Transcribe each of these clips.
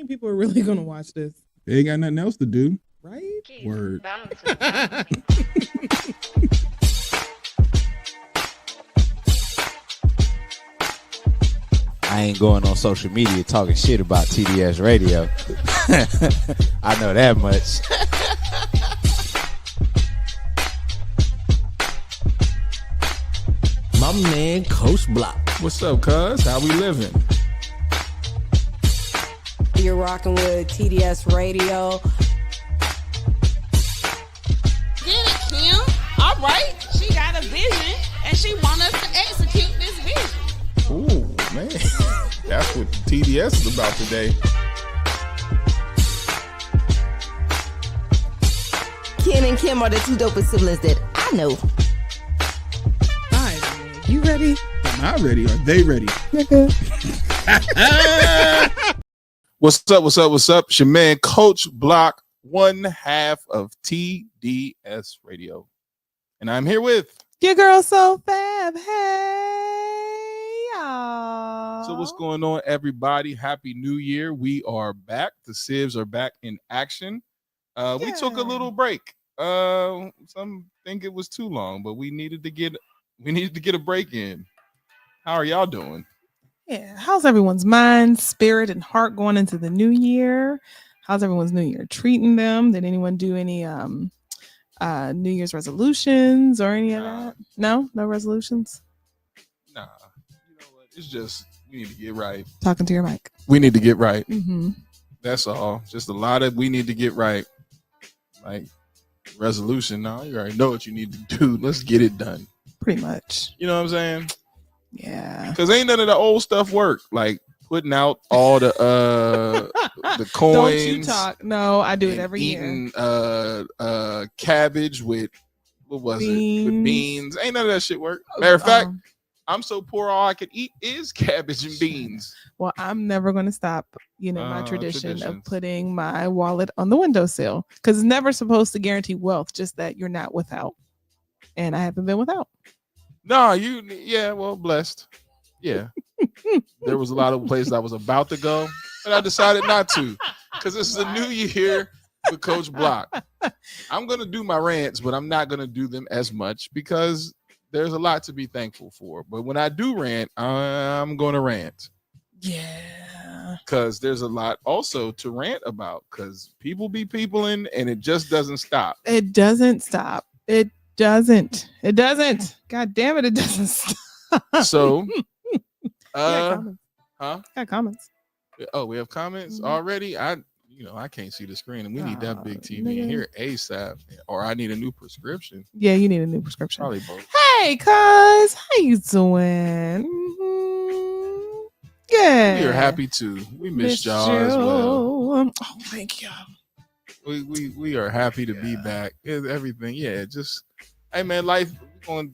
many people are really gonna watch this? They ain't got nothing else to do. Right? Word. I ain't going on social media talking shit about TDS radio. I know that much. My man, Coach Block. What's up, cuz? How we living? You're rocking with TDS Radio. Get it, Kim. All right. She got a vision, and she want us to execute this vision. Ooh, man. That's what TDS is about today. Ken and Kim are the two dopest siblings that I know. All right, man. You ready? I'm not ready. Are they ready? Nigga. What's up? What's up? What's up? It's your man, Coach Block, one half of TDS Radio. And I'm here with... Your girl so fab. Hey, y'all. So what's going on, everybody? Happy New Year. We are back. The Sibs are back in action. We took a little break. Some think it was too long, but we needed to get a break in. How are y'all doing? Yeah. How's everyone's mind, spirit, and heart going into the new year? How's everyone's new year treating them? Did anyone do any New Year's resolutions or any of that? No resolutions. Nah. You know what? It's just we need to get right. Talking to your mic. We need to get right. Mm-hmm. That's all. Just a lot of we need to get right. Like resolution. No, you already know what you need to do. Let's get it done. Pretty much. You know what I'm saying? Yeah. Because ain't none of the old stuff work. Like putting out all the coins. Don't you talk. No, I do it every eating, year. Cabbage with what was Beans. it? With beans. Ain't none of that shit work. Matter of fact, I'm so poor all I could eat is cabbage and beans. Well, I'm never going to stop, my tradition of traditions. putting my wallet on the windowsill because it's never supposed to guarantee wealth, just that you're not without. And I haven't been without. No, well, blessed. Yeah. There was a lot of places I was about to go, but I decided not to because this is a new year with Coach Block. I'm going to do my rants, but I'm not going to do them as much because there's a lot to be thankful for. But when I do rant, I'm going to rant. Yeah. Because there's a lot also to rant about because people be peopling and it just doesn't stop. It doesn't stop. It doesn't. God damn it, it doesn't stop. So, comments. huh? Got comments. Oh, we have comments already. I can't see the screen, and we need that big TV in here ASAP. Or I need a new prescription. Yeah, you need a new prescription. Probably both. Hey, cuz, how you doing? Mm-hmm. Yeah, We are happy too. We missed y'all as well. Oh, thank you. We are happy to be back. Everything, yeah. Just hey, man, life. We're going,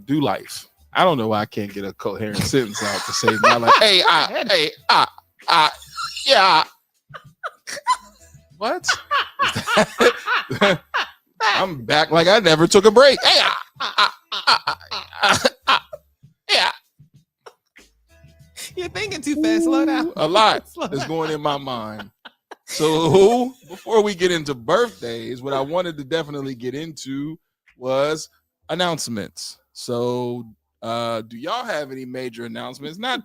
do life. I don't know why I can't get a coherent sentence out to save my life. Yeah. What? I'm back like I never took a break. Hey, yeah. You're thinking too fast. Slow down. A lot Slow is down. going in my mind. So before we get into birthdays, what I wanted to definitely get into was announcements. So do y'all have any major announcements? Not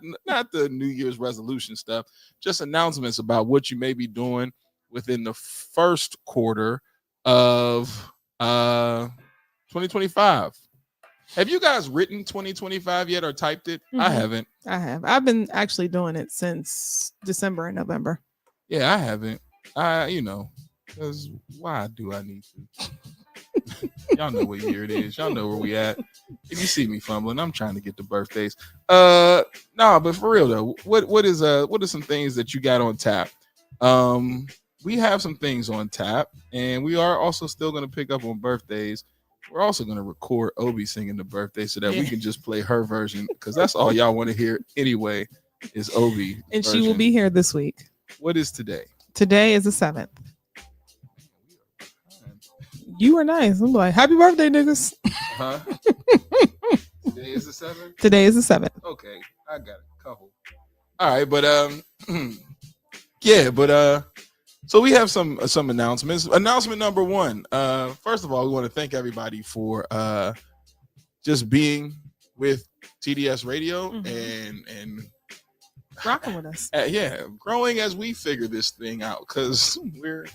the New Year's resolution stuff, just announcements about what you may be doing within the first quarter of 2025. Have you guys written 2025 yet or typed it? Mm-hmm. I haven't. I have. I've been actually doing it since December and November. Yeah, I haven't. Because why do I need to? Y'all know what year it is. Y'all know where we at. If you see me fumbling, I'm trying to get the birthdays. But for real though, what are some things that you got on tap? We have some things on tap, and we are also still going to pick up on birthdays. We're also going to record Obi singing the birthday so that we can just play her version because that's all y'all want to hear anyway is Obi. And version. she will be here this week. What is today? Today is the 7th. You are nice. I'm like, happy birthday, niggas. Huh? Today is the 7th? Today is the 7th. Okay, I got a couple. All right, but Yeah, but so we have some announcements. Announcement number one. First of all, we want to thank everybody for just being with TDS Radio and Rocking with us. yeah, growing as we figure this thing out because we're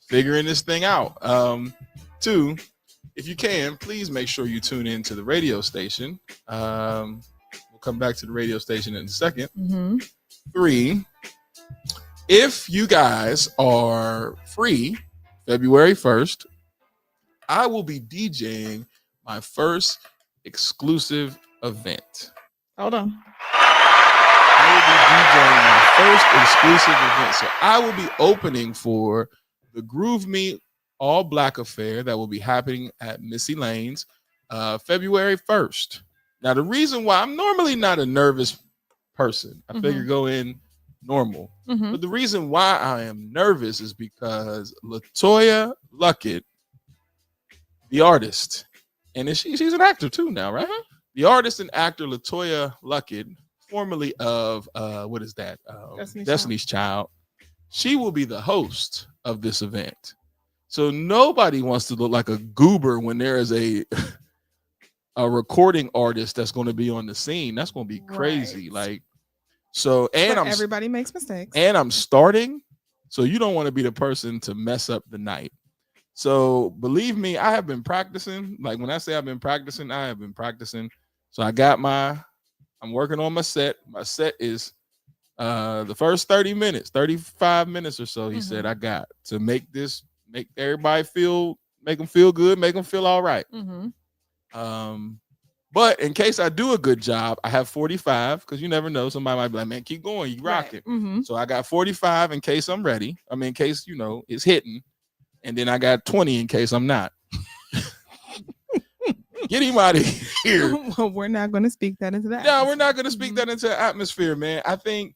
figuring this thing out. Two, if you can, please make sure you tune in to the radio station. We'll come back to the radio station in a second. Mm-hmm. Three, if you guys are free February 1st, I will be DJing my first exclusive event. Hold on. I will be DJing my first exclusive event. So I will be opening for the Groove Me All Black Affair that will be happening at Missy Lane's February 1st. Now, the reason why I'm normally not a nervous person, I figure go in normal. But the reason why I am nervous is because LaToya Luckett, the artist, and she's an actor too now, right? The artist and actor LaToya Luckett, formerly of what is that? Destiny's Child. She will be the host of this event. So nobody wants to look like a goober when there is a recording artist that's going to be on the scene. That's going to be crazy. Right. Like, so, and everybody makes mistakes. And I'm starting, so you don't want to be the person to mess up the night. So believe me, I have been practicing. Like when I say I've been practicing, I have been practicing. So I'm working on my set. My set is the first 30 minutes, 35 minutes or so. He said I got to make everybody make them feel good, make them feel all right. But in case I do a good job, I have 45 because you never know. Somebody might be like, man, keep going. You rock it. So I got 45 in case I'm ready. I mean, in case, it's hitting. And then I got 20 in case I'm not. Get him out of here. Well, we're not going to speak that into that. No, we're not going to speak that into the atmosphere, man. I think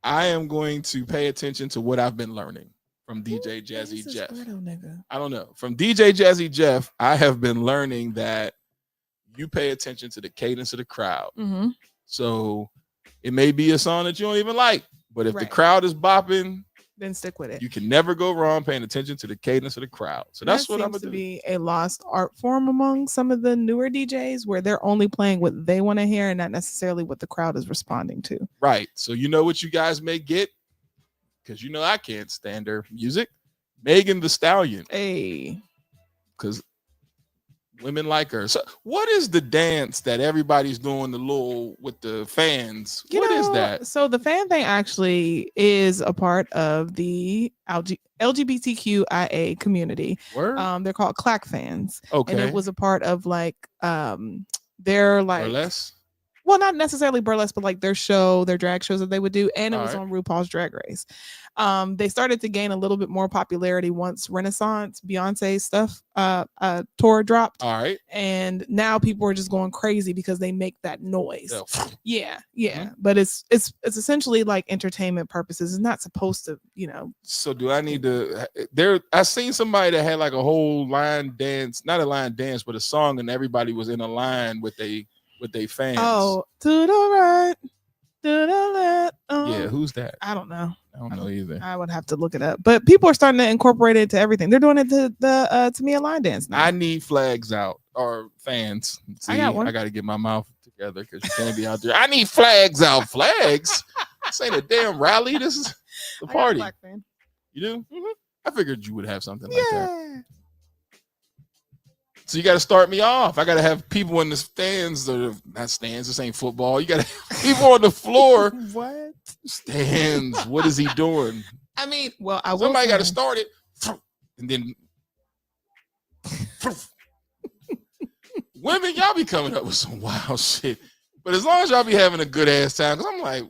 I am going to pay attention to what I've been learning from DJ Jazzy Jeff. I don't know. From DJ Jazzy Jeff, I have been learning that you pay attention to the cadence of the crowd. So it may be a song that you don't even like, but if the crowd is bopping, then stick with it. You can never go wrong paying attention to the cadence of the crowd. So that's what I'm going to do. Be a lost art form among some of the newer DJs where they're only playing what they want to hear and not necessarily what the crowd is responding to. Right. So you know what you guys may get? Because I can't stand her music. Megan Thee Stallion. Hey. Because women like her. So what is the dance that everybody's doing with the fans? What is that? So the fan thing actually is a part of the LGBTQIA community. Word? They're called Clack fans. Okay. And it was a part of their burlesque? Well, not necessarily burlesque, but like their drag shows that they would do. And it was on RuPaul's Drag Race. They started to gain a little bit more popularity once Renaissance, Beyonce stuff tour dropped. All right. And now people are just going crazy because they make that noise. Yeah. But it's essentially like entertainment purposes. It's not supposed to, So do I need to I seen somebody that had like a whole line dance, not a line dance, but a song, and everybody was in a line with they fans. Oh, to the right, to the left. Yeah, who's that? I don't know. I don't know either. I would have to look it up. But people are starting to incorporate it to everything. They're doing it to the Tamia line dance now. I need flags out or fans. See, I got one. I got to get my mouth together because you can't be out there. I need flags out. Flags? This ain't a damn rally. This is the party. You do? I figured you would have something like that. So you got to start me off. I got to have people in the stands, or not stands. This ain't football. You got to have people on the floor. What? Stands. What is he doing? I mean, well, somebody got to start it, and then women, y'all be coming up with some wild shit. But as long as y'all be having a good ass time, because I'm like,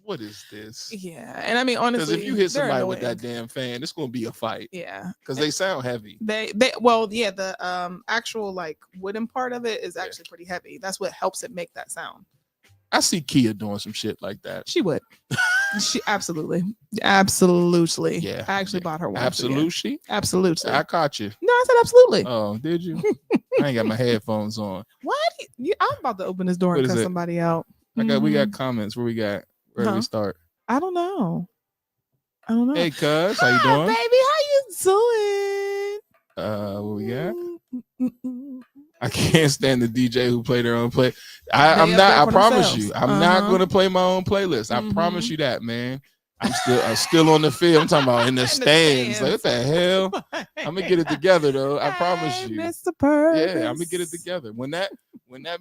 what is this? Yeah, and I mean, honestly, because if you hit somebody with that damn fan, it's gonna be a fight. Yeah, because they sound heavy. The actual like wooden part of it is actually pretty heavy. That's what helps it make that sound. I see Kia doing some shit like that. She would. She absolutely. Yeah, I actually bought her one. Absolutely. I caught you. No, I said absolutely. Oh, did you? I ain't got my headphones on. What? I'm about to open this door and cut somebody out. We got comments. Where we got? Where do we Huh? start? I don't know. Hey, cuz, how you Hi, doing? baby, how you What we got? doing? I can't stand the DJ who play their own play. They I'm up not. there I for promise themselves. you, I'm not Uh-huh. going to play my own playlist. I promise you that, man. I'm still on the field. I'm talking about in the stands. Like, what the hell? I'm gonna get it together, though. I promise Hey, you. Mr. Purvis. Yeah, I'm gonna get it together when that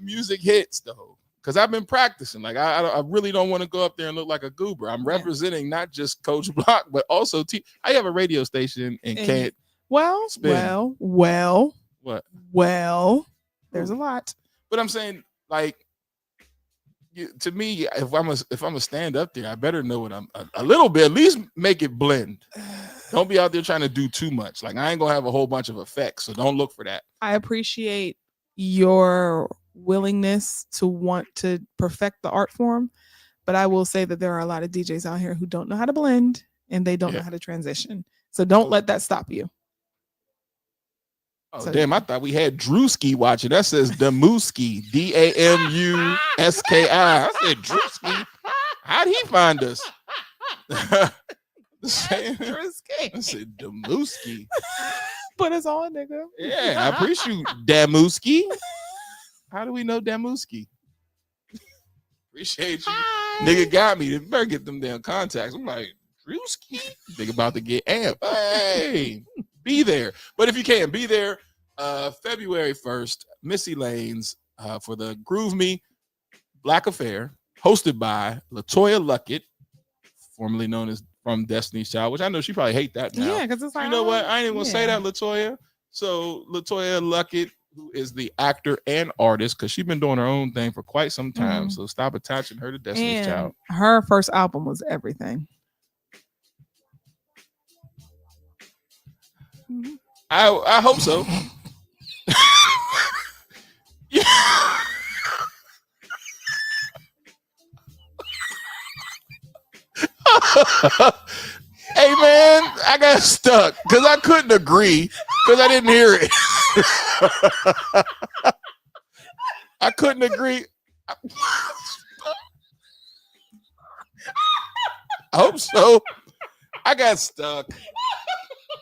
music hits, though. Because I've been practicing. Like, I really don't want to go up there and look like a goober. I'm representing not just Coach Block, but also I have a radio station and can't. Well, spin. what? Well, there's a lot. But I'm saying, like, to me, if I'm a stand up there, I better know what I'm a little bit. At least make it blend. Don't be out there trying to do too much. Like, I ain't gonna have a whole bunch of effects, so don't look for that. I appreciate your willingness to want to perfect the art form, but I will say that there are a lot of DJs out here who don't know how to blend and they don't know how to transition. So don't let that stop you. Oh, damn, I thought we had Drewski watching. That says Damuski, Damuski. I said Drewski. How'd he find us? I said Damuski. Put us on, nigga. Yeah, I appreciate you, Damuski. How do we know Damuski? Appreciate you. Hi. Nigga got me. They better get them damn contacts. I'm like, Drewski? Nigga about to get amped. Hey. Be there. But if you can, be there February 1st, Missy Lane's for the Groove Me Black Affair, hosted by LaToya Luckett, formerly known as From Destiny's Child, which I know she probably hate that now. Yeah, because it's like, you know what? I ain't even gonna say that, LaToya. So LaToya Luckett, who is the actor and artist, because she's been doing her own thing for quite some time. So stop attaching her to Destiny's Child. Her first album was everything. I hope so. Hey man, I got stuck because I couldn't agree because I didn't hear it. I couldn't agree. I hope so. I got stuck.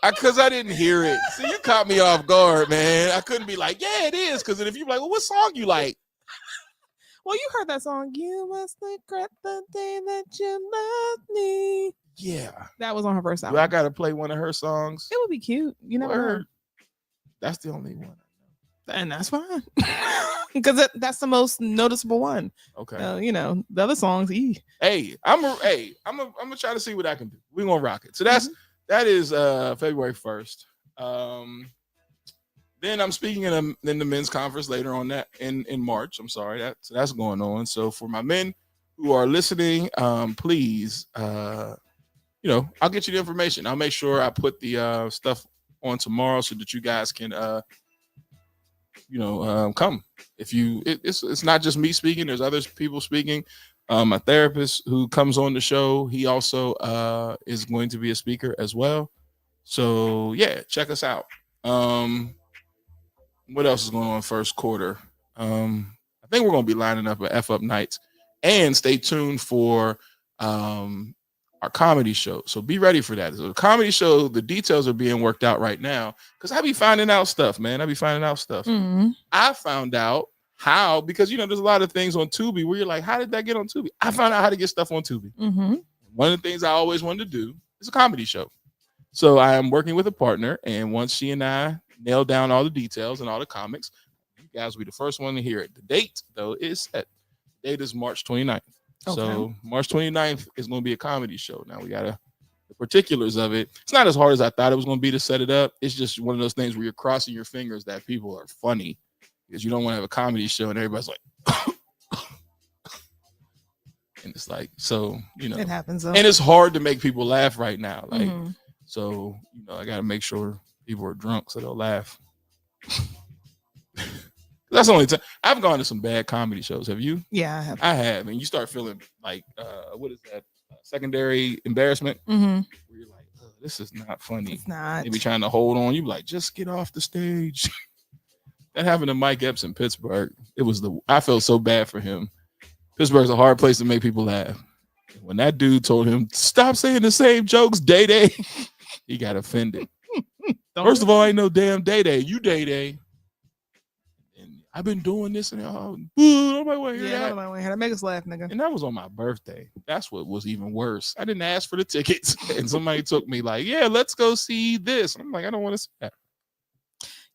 Because I didn't hear it. See, you caught me off guard, man. I couldn't be like, yeah, it is. Because if you're like, well, what song you like? Well, you heard that song. You must regret the day that you loved me. Yeah. That was on her first album. Do I got to play one of her songs? It would be cute. You never heard. That's the only one. And that's fine. Because that's the most noticeable one. Okay. The other songs, Hey, I'm gonna try to see what I can do. We're gonna rock it. So that is February 1st. Then I'm speaking in the men's conference later on that in March. I'm sorry, that's going on. So for my men who are listening, please, I'll get you the information. I'll make sure I put the stuff on tomorrow so that you guys can come. If it's not just me speaking, there's other people speaking. My therapist who comes on the show, he also is going to be a speaker as well. So yeah, check us out. What else is going on first quarter? I think we're going to be lining up at F Up Nights, and stay tuned for our comedy show. So be ready for that. So the comedy show, the details are being worked out right now because I be finding out stuff, man. Mm-hmm. I found out how, because there's a lot of things on Tubi where you're like, how did that get on Tubi? I found out how to get stuff on Tubi. Mm-hmm. One of the things I always wanted to do is a comedy show. So I am working with a partner, and once she and I nail down all the details and all the comics, you guys will be the first one to hear it. The date, though, is set. The date is March 29th. Okay. So March 29th is going to be a comedy show. Now we got the particulars of it. It's not as hard as I thought it was going to be to set it up. It's just one of those things where you're crossing your fingers that people are funny, because you don't want to have a comedy show and everybody's like, and it's like, so, it happens though. And it's hard to make people laugh right now. Like, so, I got to make sure people are drunk so they'll laugh. That's the only time I've gone to some bad comedy shows. Have you? Yeah, I have. And you start feeling like, what is that? Secondary embarrassment. Mm-hmm. Where you're like, oh, this is not funny. It's not. They be trying to hold on. You be like, just get off the stage. That happened to Mike Epps in Pittsburgh. I felt so bad for him. Pittsburgh's a hard place to make people laugh. When that dude told him, stop saying the same jokes, Day Day, he got offended. First of all, ain't no damn Day Day. You Day Day. And I've been doing this and nobody want to hear that. Nobody want to hear that. Make us laugh, nigga. And that was on my birthday. That's what was even worse. I didn't ask for the tickets. And somebody took me like, yeah, let's go see this. I'm like, I don't want to see that.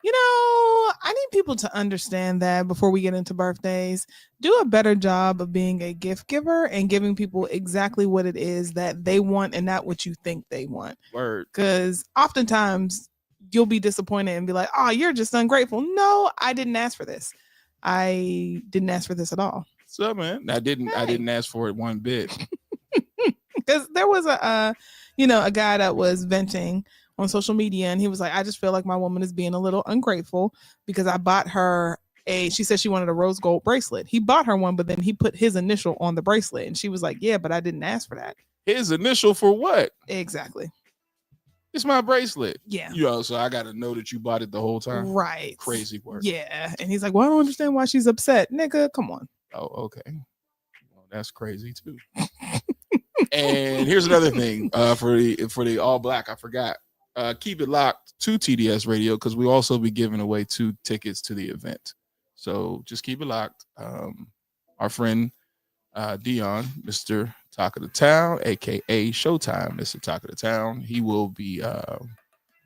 You know, I need people to understand that before we get into birthdays, do a better job of being a gift giver and giving people exactly what it is that they want and not what you think they want. Word. Because oftentimes you'll be disappointed and be like, oh, you're just ungrateful. No, I didn't ask for this. I didn't ask for this at all. So, man, I didn't ask for it one bit. Because there was a guy that was venting on social media, and he was like, I just feel like my woman is being a little ungrateful because I bought her she said she wanted a rose gold bracelet. He bought her one, but then he put his initial on the bracelet, and she was like, yeah, but I didn't ask for that. His initial for what? Exactly. It's my bracelet. Yeah. So I got to know that you bought it the whole time. Right. Crazy work. Yeah. And he's like, well, I don't understand why she's upset. Nigga, come on. Oh, okay. Well, that's crazy too. And here's another thing for the all black. I forgot. Keep it locked to TDS Radio because we'll also be giving away 2 tickets to the event. So just keep it locked. Our friend Dion, Mr. Talk of the Town, aka Showtime, Mr. Talk of the Town, he will be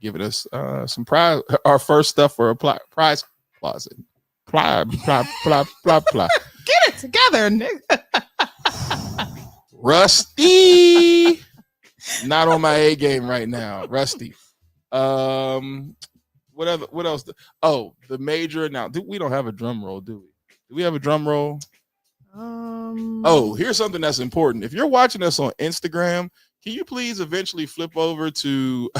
giving us some prize. Our first stuff for a prize closet. Get it together, nigga. Rusty. Not on my A game right now. Rusty. What else? The major now. We don't have a drum roll, do we? Do we have a drum roll? Here's something that's important. If you're watching us on Instagram, can you please eventually flip over to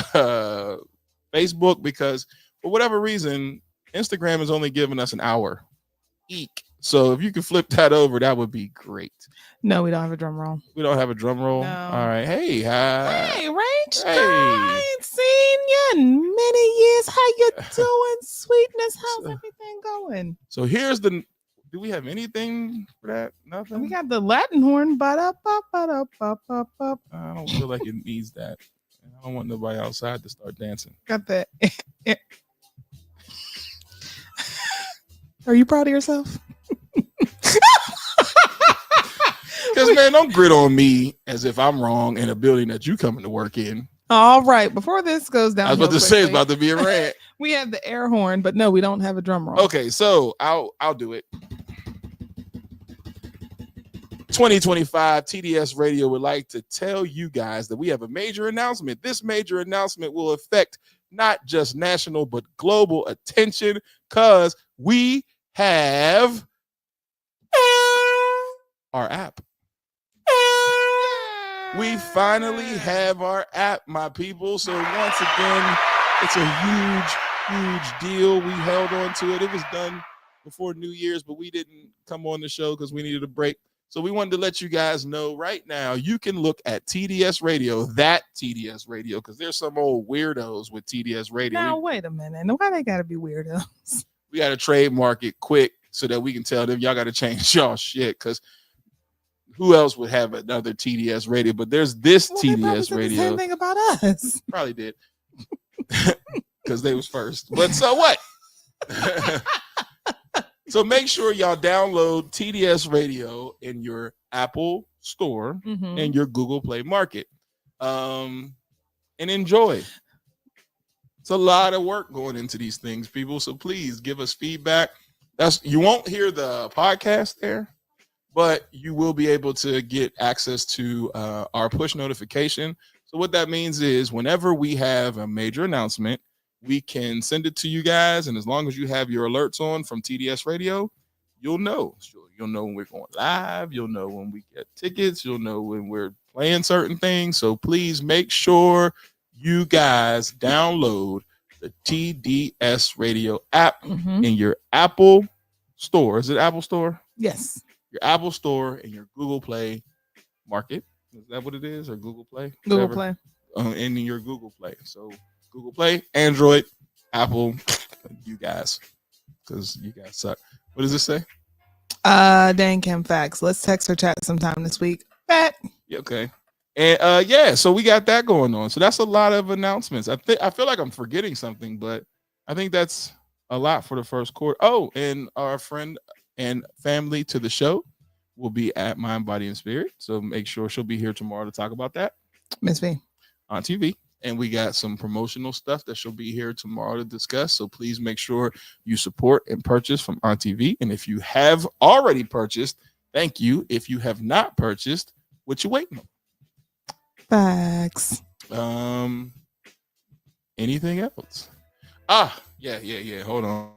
Facebook? Because for whatever reason, Instagram is only giving us an hour. Eek. So if you could flip that over, that would be great. No, we don't have a drum roll. We don't have a drum roll. No. All right. Hey, Rach. Hey. Girl, I ain't seen you in many years. How you doing, sweetness? How's everything going? So here's do we have anything for that? Nothing. We got the Latin horn. I don't feel like it needs that. I don't want nobody outside to start dancing. Got that. Are you proud of yourself? Because, man, don't grit on me as if I'm wrong in a building that you coming to work in. All right. Before this goes down, I was about to say it's about to be a rant. We have the air horn, but no, we don't have a drum roll. Okay, so I'll do it. 2025 TDS Radio would like to tell you guys that we have a major announcement. This major announcement will affect not just national but global attention because we have our app. We finally have our app, my people. So once again, it's a huge deal. We held on to it. It was done before New Year's, but we didn't come on the show because we needed a break. So we wanted to let you guys know right now, you can look at TDS Radio, that TDS Radio, because there's some old weirdos with TDS Radio. Now, wait a minute. Why they got to be weirdos? We got to trademark it quick so that we can tell them y'all got to change y'all shit because who else would have another TDS Radio? But there's this TDS Radio. The same thing about us. Probably did because they was first. But so what? So make sure y'all download TDS Radio in your Apple Store and your Google Play Market, and enjoy. It's a lot of work going into these things, people. So please give us feedback. You won't hear the podcast there, but you will be able to get access to our push notification. So what that means is whenever we have a major announcement, we can send it to you guys. And as long as you have your alerts on from TDS Radio, you'll know. You'll know when we're going live. You'll know when we get tickets. You'll know when we're playing certain things. So please make sure you guys download the TDS Radio app in your Apple Store. Is it Apple Store? Yes. Your Apple Store and your Google Play Market. Is that what it is? Or Google Play? Google Play. In your Google Play. So Google Play, Android, Apple, you guys. Because you guys suck. What does it say? Dan Kim facts. Let's text or chat sometime this week. Bet. Yeah, okay. And yeah, so we got that going on. So that's a lot of announcements. I feel like I'm forgetting something, but I think that's a lot for the first quarter. Oh, and our friend and family to the show will be at Mind, Body, and Spirit. So make sure she'll be here tomorrow to talk about that Miss V. on TV. And we got some promotional stuff that she'll be here tomorrow to discuss. So please make sure you support and purchase from on TV. And if you have already purchased, thank you. If you have not purchased, what you waiting on? Facts. Anything else? Yeah. Hold on.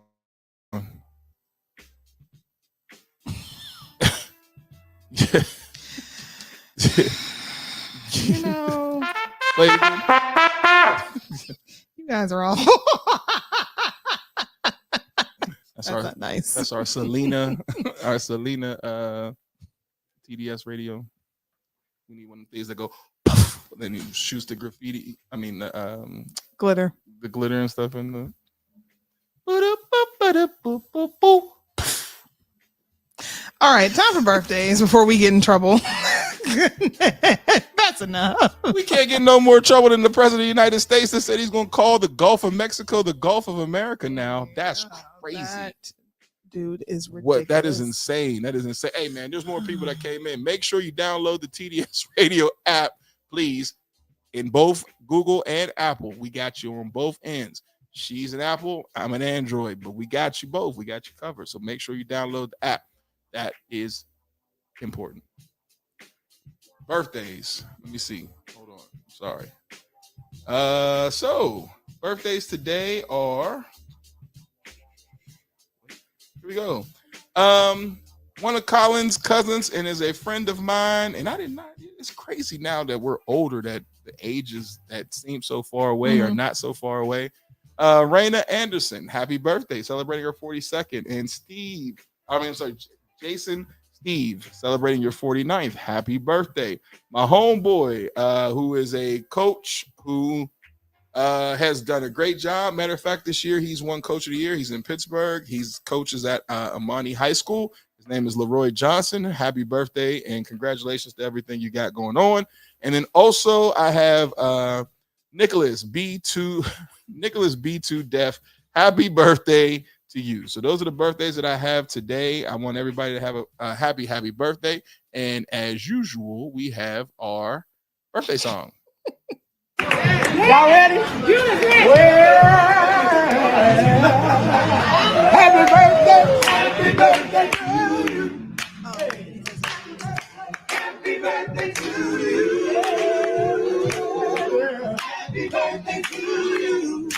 You know, Play it again. you guys are all. That's That's our not nice. that's our Selena TDS radio. We need one of these that go puff, then you shoots the graffiti. I mean Glitter. the glitter and stuff in the All right, time for birthdays before we get in trouble. That's enough. We can't get no more trouble than the president of the United States that said he's gonna call the Gulf of Mexico the Gulf of America now. That's crazy. That dude is ridiculous. What that is insane. That is insane. Hey man, there's more people that came in. Make sure you download the TDS radio app, please. In both Google and Apple. We got you on both ends. She's an Apple, I'm an Android, but we got you both. We got you covered. So make sure you download the app. That is important. Birthdays. Let me see. Hold on. Sorry. So birthdays today are. Here we go. One of Colin's cousins and is a friend of mine. And I did not. It's crazy now that we're older that the ages that seem so far away are not so far away. Raina Anderson, happy birthday, celebrating her 42nd. And Jason Steve, celebrating your 49th. Happy birthday. My homeboy, who is a coach who has done a great job. Matter of fact, this year he's won Coach of the Year. He's in Pittsburgh. He's coaches at Amani High School. His name is Leroy Johnson. Happy birthday and congratulations to everything you got going on. And then also I have Nicholas B2 Def. Happy birthday to you. So those are the birthdays that I have today. I want everybody to have a happy birthday. And as usual, we have our birthday song. Y'all ready? Happy birthday. Happy birthday to you. Happy birthday to you. Happy birthday to you.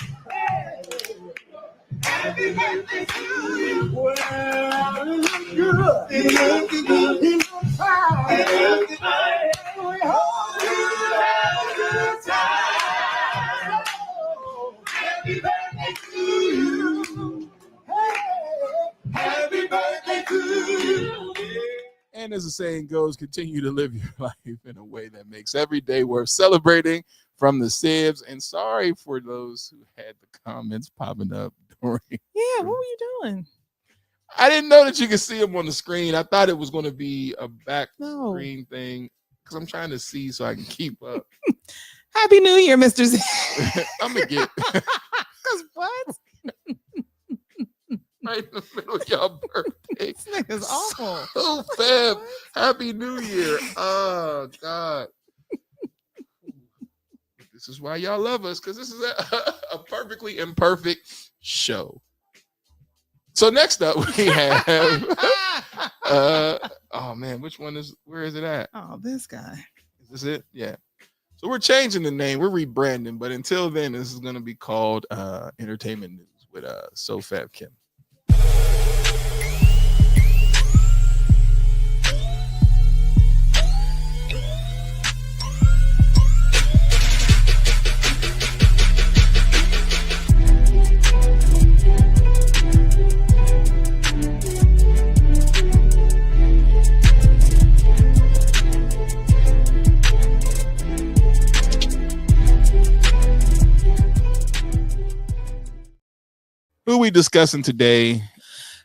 Happy birthday to you. Well, it looks good. It looks good. It looks fine. It looks fine. We hope you have a good time. Happy birthday to you. Hey, happy birthday to you. And as the saying goes, continue to live your life in a way that makes every day worth celebrating. From the Sibs. And sorry for those who had the comments popping up during. Yeah, what were you doing? I didn't know that you could see them on the screen. I thought it was going to be a back screen thing because I'm trying to see so I can keep up. Happy New Year, Mr. Z. I'm going to get. Because what? Right in the middle of y'all birthday. This nigga's awful. So fab. Happy New Year. Oh, God. This is why y'all love us, because this is a perfectly imperfect show. So next up we have oh man, where is it at? Oh, this guy. Is this it? Yeah. So we're changing the name, we're rebranding, but until then, this is gonna be called Entertainment News with SoFab Kim. Who we discussing today?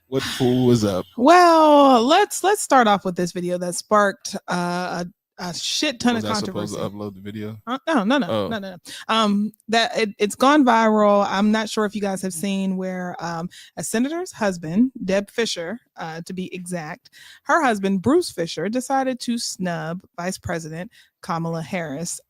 What fool is up? Well, let's start off with this video that sparked a a shit ton Was of I supposed controversy. to upload the video? No. That it's gone viral. I'm not sure if you guys have seen where a senator's husband, Deb Fisher, to be exact, her husband Bruce Fisher decided to snub Vice President Kamala Harris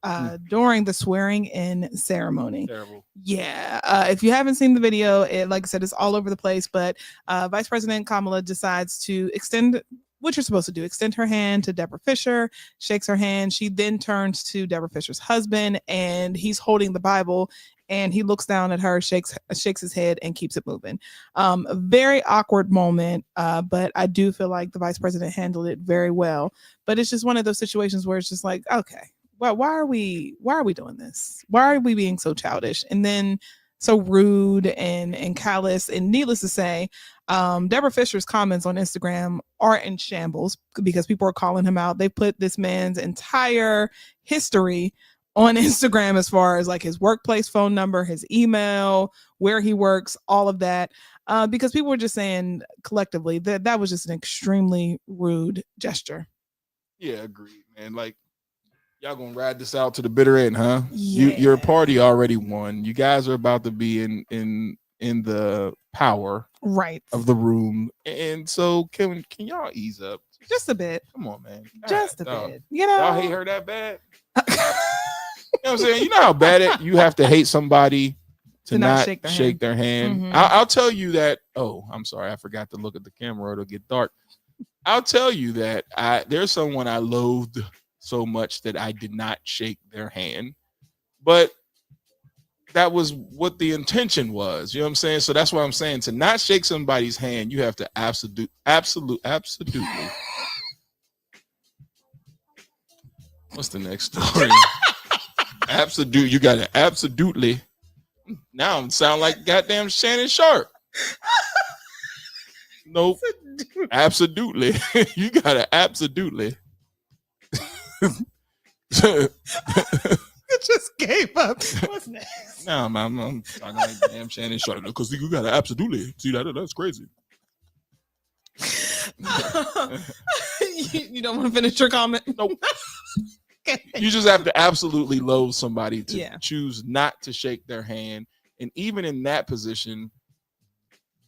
during the swearing-in ceremony. Terrible. Yeah, if you haven't seen the video, it, like I said, it's all over the place. But Vice President Kamala decides to extend what you're supposed to do, extend her hand to Deborah Fisher, shakes her hand. She then turns to Deborah Fisher's husband, and he's holding the Bible, and he looks down at her, shakes his head, and keeps it moving. A very awkward moment, but I do feel like the vice president handled it very well. But it's just one of those situations where it's just like, okay, well, why are we doing this? Why are we being so childish and then so rude and callous? And needless to say, Deborah Fisher's comments on Instagram are in shambles because people are calling him out. They put this man's entire history on Instagram as far as like his workplace phone number, his email, where he works, all of that. Because people were just saying collectively that was just an extremely rude gesture. Yeah, agreed, man. Like, y'all gonna ride this out to the bitter end, huh? Yeah. Your party already won. You guys are about to be in the power Right. of the room, and so can y'all ease up just a bit? Come on, man. Just a dog. bit. You know, y'all hate her that bad. You know what I'm saying? You know how bad you have to hate somebody to not shake their hand. Mm-hmm. I'll tell you that. Oh, I'm sorry, I forgot to look at the camera. It'll get dark. I'll tell you that there's someone I loathed so much that I did not shake their hand, but that was what the intention was. You know what I'm saying? So that's what I'm saying. To not shake somebody's hand, you have to absolutely. What's the next story? Absolute. You got to absolutely. Now I'm sound like goddamn Shannon Sharp. Nope. Absolutely. You got to absolutely. It just gave up. What's next? No, I'm talking like damn Shannon Sharp because you got to absolutely see that. That's crazy. You don't want to finish your comment? Nope. Okay. You just have to absolutely loathe somebody to choose not to shake their hand. And even in that position,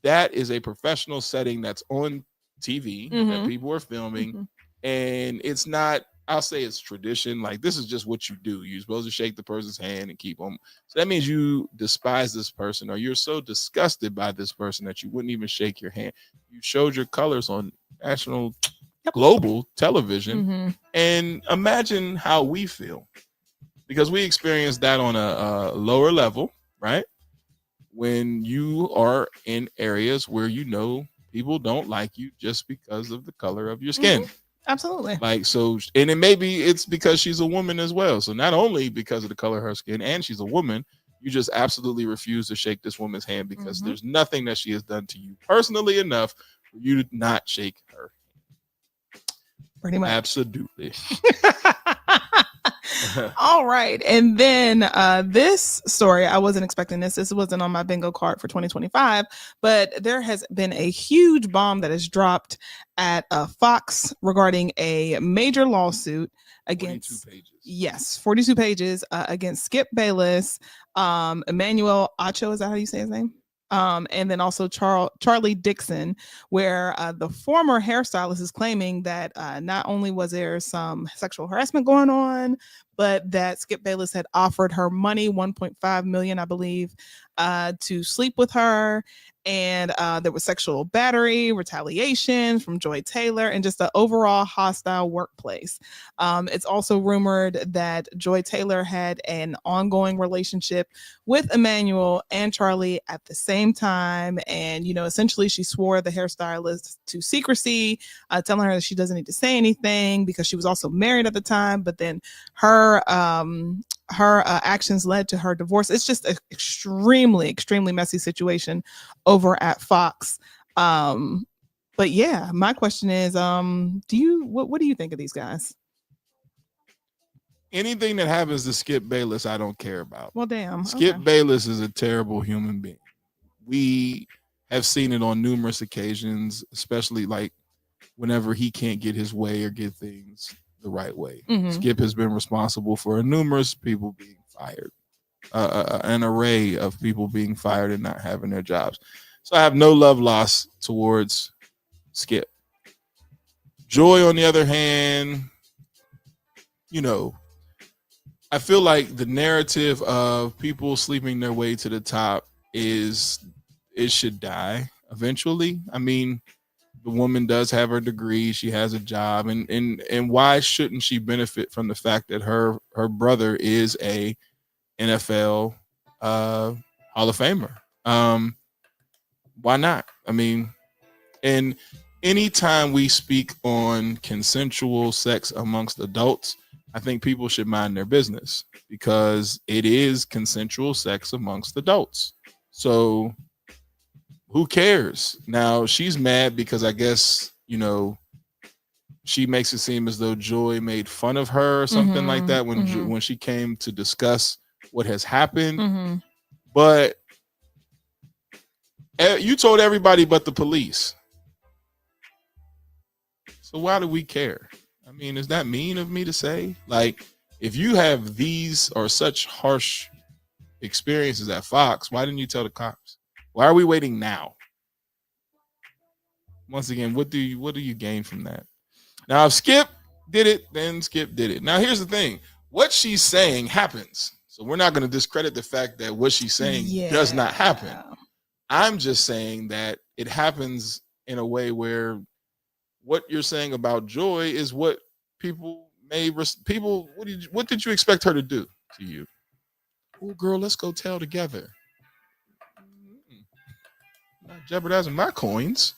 that is a professional setting that's on TV that people are filming. And it's not, I'll say it's tradition. Like, this is just what you do. You're supposed to shake the person's hand and keep them. So that means you despise this person, or you're so disgusted by this person that you wouldn't even shake your hand. You showed your colors on national, global television. And imagine how we feel, because we experienced that on a lower level, right? When you are in areas where you know people don't like you just because of the color of your skin. Absolutely. Like, so, and it maybe it's because she's a woman as well. So not only because of the color of her skin and she's a woman, you just absolutely refuse to shake this woman's hand because there's nothing that she has done to you personally enough for you to not shake her. Pretty much. Absolutely. All right. And then this story, I wasn't expecting this. This wasn't on my bingo card for 2025, but there has been a huge bomb that has dropped at Fox regarding a major lawsuit against 42 pages against Skip Bayless, Emmanuel Acho, is that how you say his name? And then also Charlie Dixon, where the former hairstylist is claiming that not only was there some sexual harassment going on, but that Skip Bayless had offered her money, $1.5 million, I believe, to sleep with her. And there was sexual battery, retaliation from Joy Taylor, and just an overall hostile workplace. It's also rumored that Joy Taylor had an ongoing relationship with Emmanuel and Charlie at the same time. And, you know, essentially she swore the hairstylist to secrecy, telling her that she doesn't need to say anything because she was also married at the time. But then her actions led to her divorce. It's just an extremely messy situation over at Fox. But yeah, my question is, what do you think of these guys? Anything that happens to Skip Bayless, I don't care about. Well, damn. Skip Bayless is a terrible human being. We have seen it on numerous occasions, especially like whenever he can't get his way or get things the right way. Mhm. Skip has been responsible for numerous people being fired, an array of people being fired and not having their jobs. So I have no love lost towards Skip. Joy, on the other hand, you know, I feel like the narrative of people sleeping their way to the top is it should die eventually. I mean, the woman does have her degree, she has a job, and why shouldn't she benefit from the fact that her brother is a NFL Hall of Famer? Why not? I mean, and anytime we speak on consensual sex amongst adults, I think people should mind their business because it is consensual sex amongst adults. So who cares? Now she's mad because I guess, she makes it seem as though Joy made fun of her or something like that when she came to discuss what has happened. But you told everybody but the police. So why do we care? I mean, is that mean of me to say? Like, if you have these or such harsh experiences at Fox, why didn't you tell the cops? Why are we waiting now? Once again, what do you gain from that? Now, if Skip did it, then Skip did it. Now, here's the thing. What she's saying happens. So we're not going to discredit the fact that what she's saying does not happen. I'm just saying that it happens in a way where what you're saying about Joy is what people what did you expect her to do to you? Oh, girl, let's go tell together. Not jeopardizing my coins.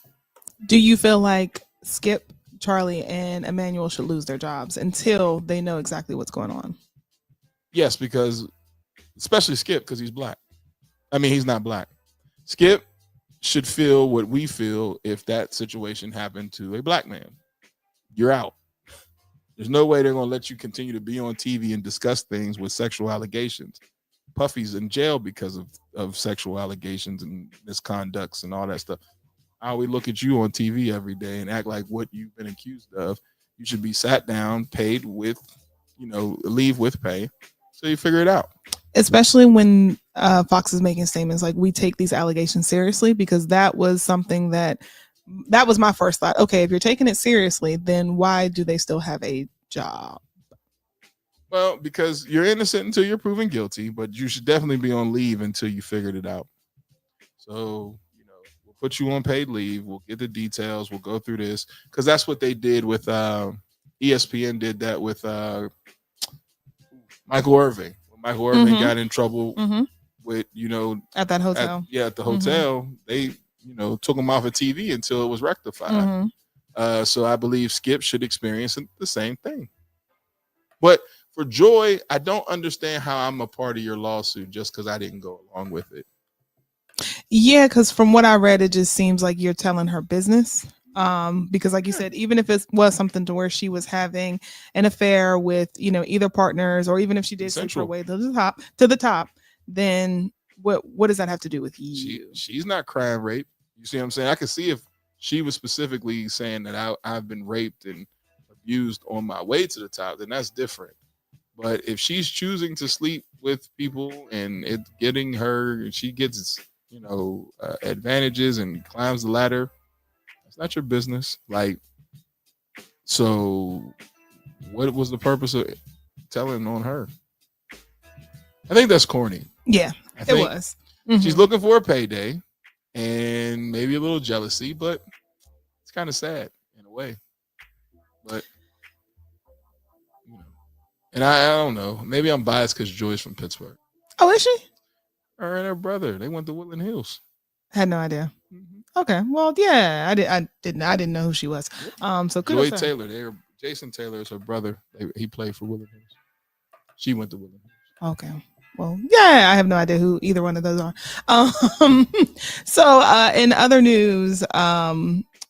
Do you feel like Skip, Charlie, and Emmanuel should lose their jobs until they know exactly what's going on? Yes, because especially Skip, because he's black. I mean, he's not black. Skip should feel what we feel if that situation happened to a black man. You're out. There's no way they're going to let you continue to be on TV and discuss things with sexual allegations. Puffy's in jail because of sexual allegations and misconducts and all that stuff. How we look at you on TV every day and act like what you've been accused of. You should be sat down, paid with, leave with pay. So you figure it out. Especially when Fox is making statements like, we take these allegations seriously, because that was something that was my first thought. Okay, if you're taking it seriously, then why do they still have a job? Well, because you're innocent until you're proven guilty, but you should definitely be on leave until you figured it out. So, we'll put you on paid leave. We'll get the details. We'll go through this, because that's what they did with ESPN did that with Michael Irving. Michael Irving got in trouble with, at that hotel. At the hotel, they, took him off of TV until it was rectified. So I believe Skip should experience the same thing. But for Joy, I don't understand how I'm a part of your lawsuit just because I didn't go along with it. Yeah, because from what I read, it just seems like you're telling her business. Because like you said, even if it was something to where she was having an affair with, either partners, or even if she did sleep her way to the top, then what does that have to do with you? She's not crime rape. You see what I'm saying? I could see if she was specifically saying that I've been raped and abused on my way to the top, then that's different. But if she's choosing to sleep with people and it's getting her, she gets, advantages and climbs the ladder, it's not your business. Like, so what was the purpose of telling on her? I think that's corny. Yeah, it was. She's looking for a payday and maybe a little jealousy, but it's kind of sad in a way. But, and I don't know. Maybe I'm biased because Joy's from Pittsburgh. Oh, is she? Her and her brother. They went to Woodland Hills. Had no idea. Okay, well, yeah, I didn't know who she was. So Joy Taylor. Jason Taylor is her brother. He played for Woodland Hills. She went to Woodland Hills. Okay. Well, yeah, I have no idea who either one of those are. So in other news,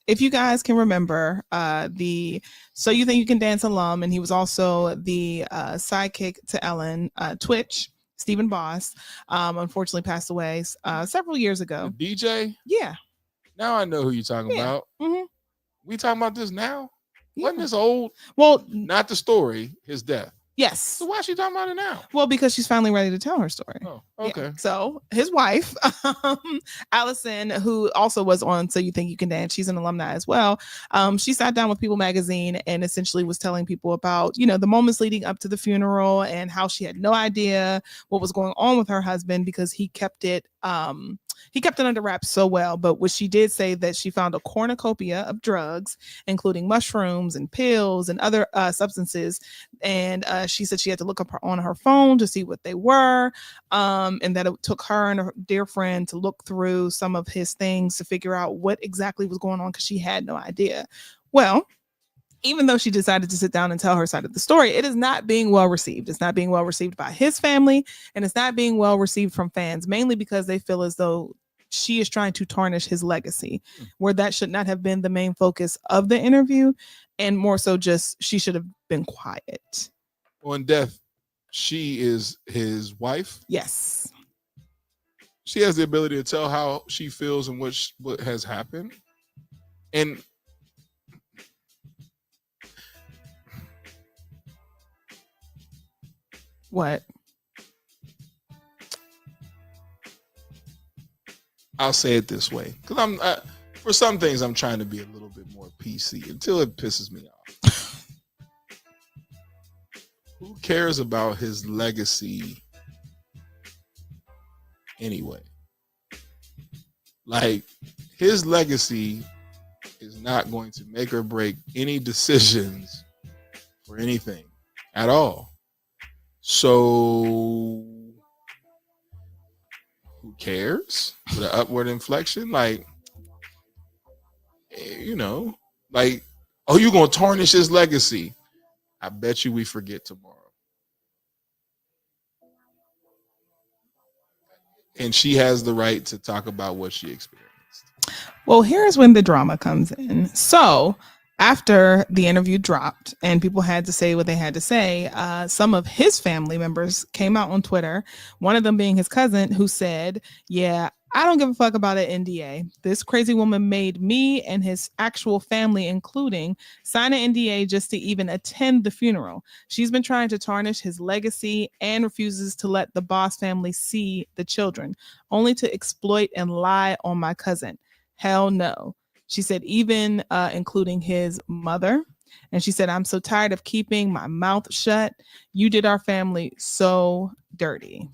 if you guys can remember, the So You Think You Can Dance alum, and he was also the sidekick to Ellen, Twitch, Stephen Boss, unfortunately passed away several years ago. The DJ? Yeah. Now I know who you're talking about. We talking about this now? Wasn't this old? Well, Not the story, his death. yes. So why is she talking about it now? Well, because she's finally ready to tell her story. Oh, Yeah. okay. So his wife, Allison, who also was on So You Think You Can Dance, she's an alumni as well. She sat down with People Magazine and essentially was telling people about, the moments leading up to the funeral and how she had no idea what was going on with her husband because he kept it under wraps so well. But what she did say that she found a cornucopia of drugs, including mushrooms and pills and other substances. And she said she had to look up on her phone to see what they were. And that it took her and her dear friend to look through some of his things to figure out what exactly was going on because she had no idea. Well, even though she decided to sit down and tell her side of the story, it is not being well received. It's not being well received by his family, and it's not being well received from fans, mainly because they feel as though she is trying to tarnish his legacy, where that should not have been the main focus of the interview, and more so just she should have been quiet. On death, she is his wife. Yes. She has the ability to tell how she feels and what has happened. And what? I'll say it this way, because for some things I'm trying to be a little bit more PC until it pisses me off. Who cares about his legacy anyway? Like, his legacy is not going to make or break any decisions for anything at all. So who cares? With an upward inflection, like, like, oh, you're gonna tarnish his legacy. I bet you we forget tomorrow. And she has the right to talk about what she experienced. Well, here's when the drama comes in. So after the interview dropped and people had to say what they had to say, some of his family members came out on Twitter, one of them being his cousin, who said, yeah, I don't give a fuck about an NDA. This crazy woman made me and his actual family, including, sign an NDA just to even attend the funeral. She's been trying to tarnish his legacy and refuses to let the Boss family see the children, only to exploit and lie on my cousin. Hell no. She said, even including his mother. And she said, I'm so tired of keeping my mouth shut. You did our family so dirty.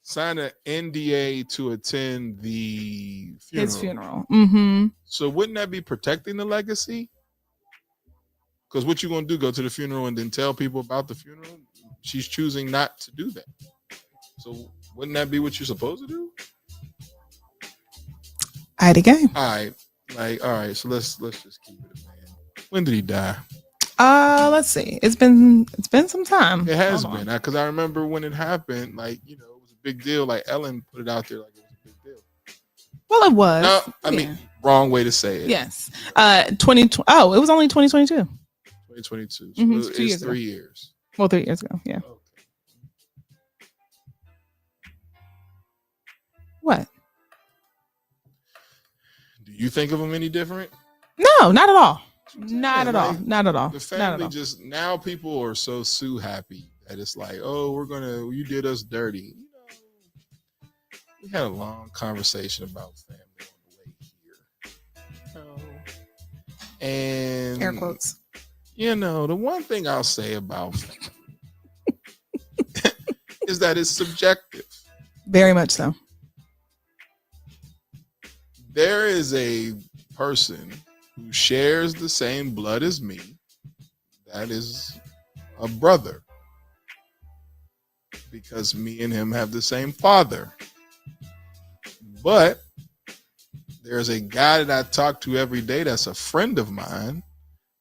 Sign an NDA to attend the funeral. His funeral. Mm-hmm. So wouldn't that be protecting the legacy? Because what you gonna do? Go to the funeral and then tell people about the funeral? She's choosing not to do that. So wouldn't that be what you're supposed to do? I'd again. All right. All right. So let's just keep it a man. When did he die? Let's see. It's been some time. It has been, because I remember when it happened. Like, it was a big deal. Like, Ellen put it out there like it was a big deal. Well, it was. No, I mean, wrong way to say it. Yes. 2020. Oh, it was only 2022. 2022. Mm-hmm. So it's 3 years. Well, 3 years ago. Yeah. Okay. What? Do you think of him any different? No, not at all. Not at all. Not at all. The family just, now people are so happy that it's like, oh, you did us dirty. We had a long conversation about family on the way here. And air quotes. The one thing I'll say about family is that it's subjective. Very much so. There is a person who shares the same blood as me. That is a brother. Because me and him have the same father. But there's a guy that I talk to every day that's a friend of mine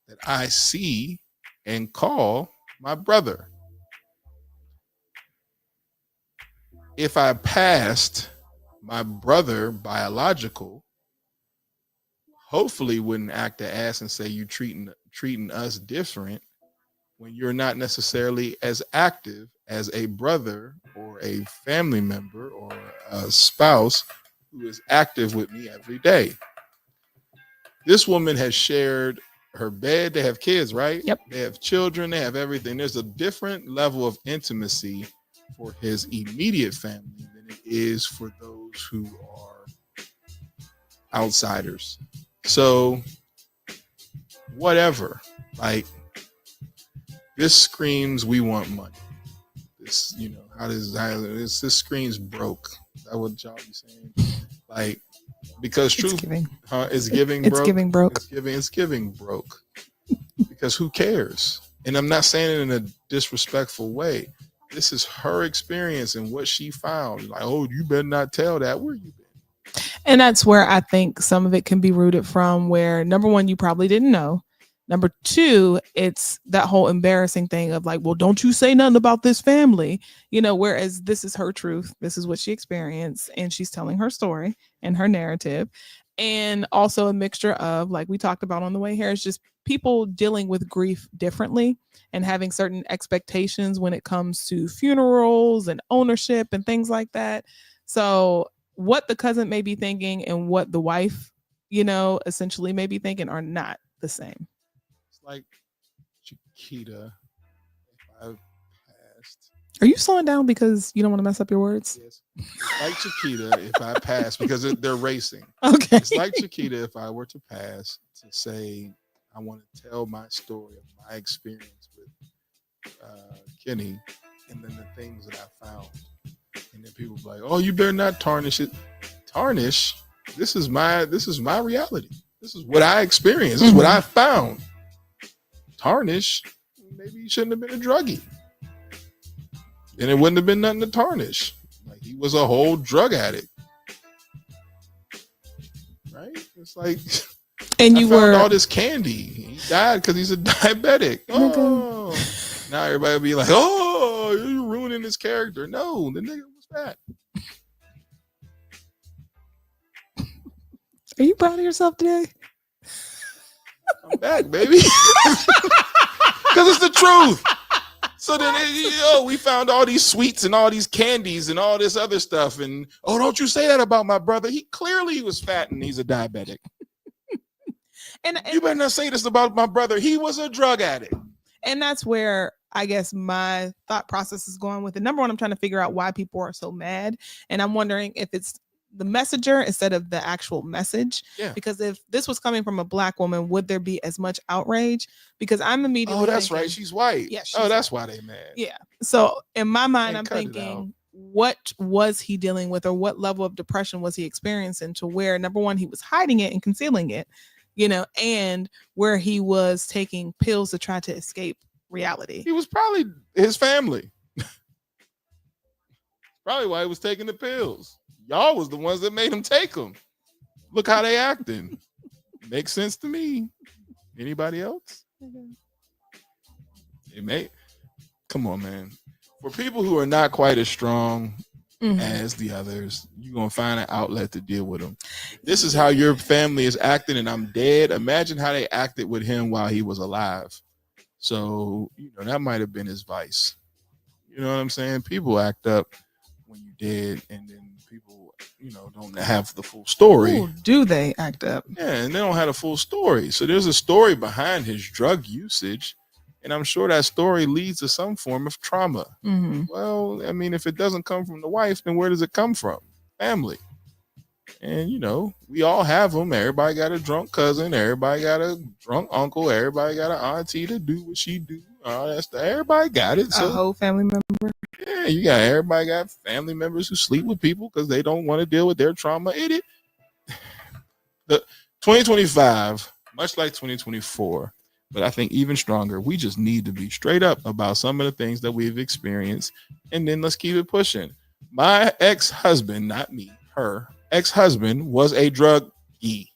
that I see and call my brother. If I passed my brother biological, hopefully wouldn't act an ass and say you treating us different when you're not necessarily as active as a brother or a family member or a spouse who is active with me every day. This woman has shared her bed. They have kids, right? Yep. They have children. They have everything. There's a different level of intimacy for his immediate family than it is for those who are outsiders. So whatever, like, this screams we want money. This, this screams broke. Is that what y'all be saying? Like, because truth, It's giving. it's giving It's broke. giving broke. It's giving broke. Because who cares? And I'm not saying it in a disrespectful way. This is her experience and what she found. Like, oh, you better not tell that. Where you been? And that's where I think some of it can be rooted from, where number one, you probably didn't know. Number two, it's that whole embarrassing thing of like, well, don't you say nothing about this family, whereas this is her truth. This is what she experienced, and she's telling her story and her narrative. And also a mixture of, like we talked about on the way here, it's just people dealing with grief differently and having certain expectations when it comes to funerals and ownership and things like that. So what the cousin may be thinking and what the wife, essentially may be thinking are not the same. It's like Chiquita, if I passed. Are you slowing down because you don't want to mess up your words? Yes. It's like Chiquita if I pass, because they're racing. Okay. It's like Chiquita if I were to pass, to say I want to tell my story of my experience with Kenny, and then the things that I found. And then people be like, oh, you better not tarnish it. Tarnish? This is my reality. This is what I experienced. This is what I found. Tarnish? Maybe he shouldn't have been a druggie. And it wouldn't have been nothing to tarnish. Like, he was a whole drug addict. Right? It's like, and I you found were all this candy. He died because he's a diabetic. Oh. Now everybody will be like, oh, you're ruining his character. No, the nigga was fat. Are you proud of yourself today? I'm back, baby. Because it's the truth. So then, we found all these sweets and all these candies and all this other stuff. And, oh, don't you say that about my brother. He clearly was fat and he's a diabetic. and you better not say this about my brother. He was a drug addict. And that's where I guess my thought process is going with it. Number one, I'm trying to figure out why people are so mad. And I'm wondering if it's the messenger instead of the actual message. Yeah. Because if this was coming from a Black woman, would there be as much outrage? Because I'm immediately that's thinking, right. She's white. Yeah. That's why they mad. Yeah. So in my mind, I'm cut it thinking, what was he dealing with, or what level of depression was he experiencing, to where number one, he was hiding it and concealing it, and where he was taking pills to try to escape reality. He was probably his family. Probably why he was taking the pills. Y'all was the ones that made him take them. Look how they acting. Makes sense to me. Anybody else? It may. Come on, man. For people who are not quite as strong as the others, you're going to find an outlet to deal with them. This is how your family is acting and I'm dead. Imagine how they acted with him while he was alive. So, that might have been his vice. You know what I'm saying? People act up when you're dead, and then people, don't have the full story. Ooh, do they act up? Yeah, and they don't have a full story. So there's a story behind his drug usage, and I'm sure that story leads to some form of trauma. Well, I mean, if it doesn't come from the wife, then where does it come from? Family. And, we all have them. Everybody got a drunk cousin. Everybody got a drunk uncle. Everybody got an auntie to do what she do. Everybody got it. So, a whole family member. Yeah, everybody got family members who sleep with people because they don't want to deal with their trauma. The 2025, much like 2024, but I think even stronger, we just need to be straight up about some of the things that we've experienced, and then let's keep it pushing. My ex-husband, not me, her ex-husband was a druggie.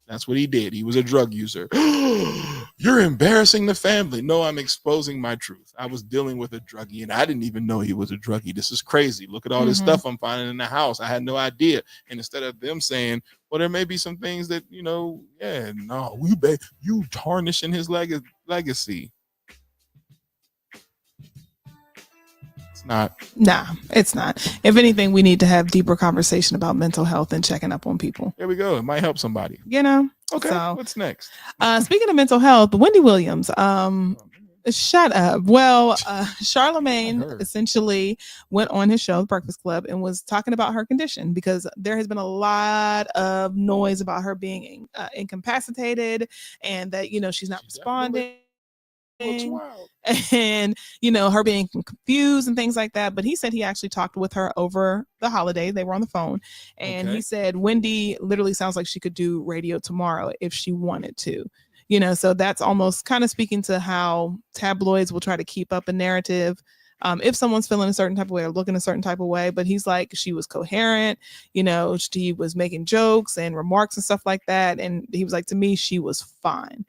That's what he did. He was a drug user. You're embarrassing the family. No, I'm exposing my truth. I was dealing with a druggie and I didn't even know he was a druggie. This is crazy. Look at all this stuff I'm finding in the house. I had no idea. And instead of them saying, well, there may be some things that, you tarnishing his legacy. It's not. Nah, it's not. If anything, we need to have deeper conversation about mental health and checking up on people. There we go. It might help somebody. Okay, So, what's next? speaking of mental health, Wendy Williams. Shut up. Well, Charlemagne heard. essentially went on his show, The Breakfast Club, and was talking about her condition because there has been a lot of noise about her being incapacitated and that, she's not She definitely responding. looks wild. And her being confused and things like that. But he said he actually talked with her over the holiday. They were on the phone, and Okay. he said Wendy literally sounds like she could do radio tomorrow if she wanted to. So that's almost kind of speaking to how tabloids will try to keep up a narrative. If someone's feeling a certain type of way or looking a certain type of way, but he's like, she was coherent, she was making jokes and remarks and stuff like that. And he was like, to me, she was fine.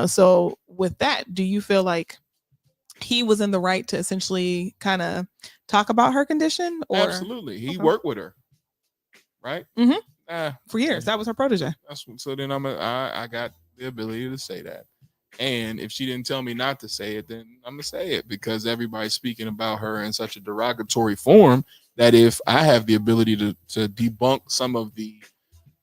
So with that, do you feel like he was in the right to essentially kind of talk about her condition? Or Absolutely, he Okay. worked with her, right? Mhm. For years, that was her protege. So then I got the ability to say that, and if she didn't tell me not to say it, then I'm gonna say it because everybody's speaking about her in such a derogatory form that if I have the ability to debunk some of the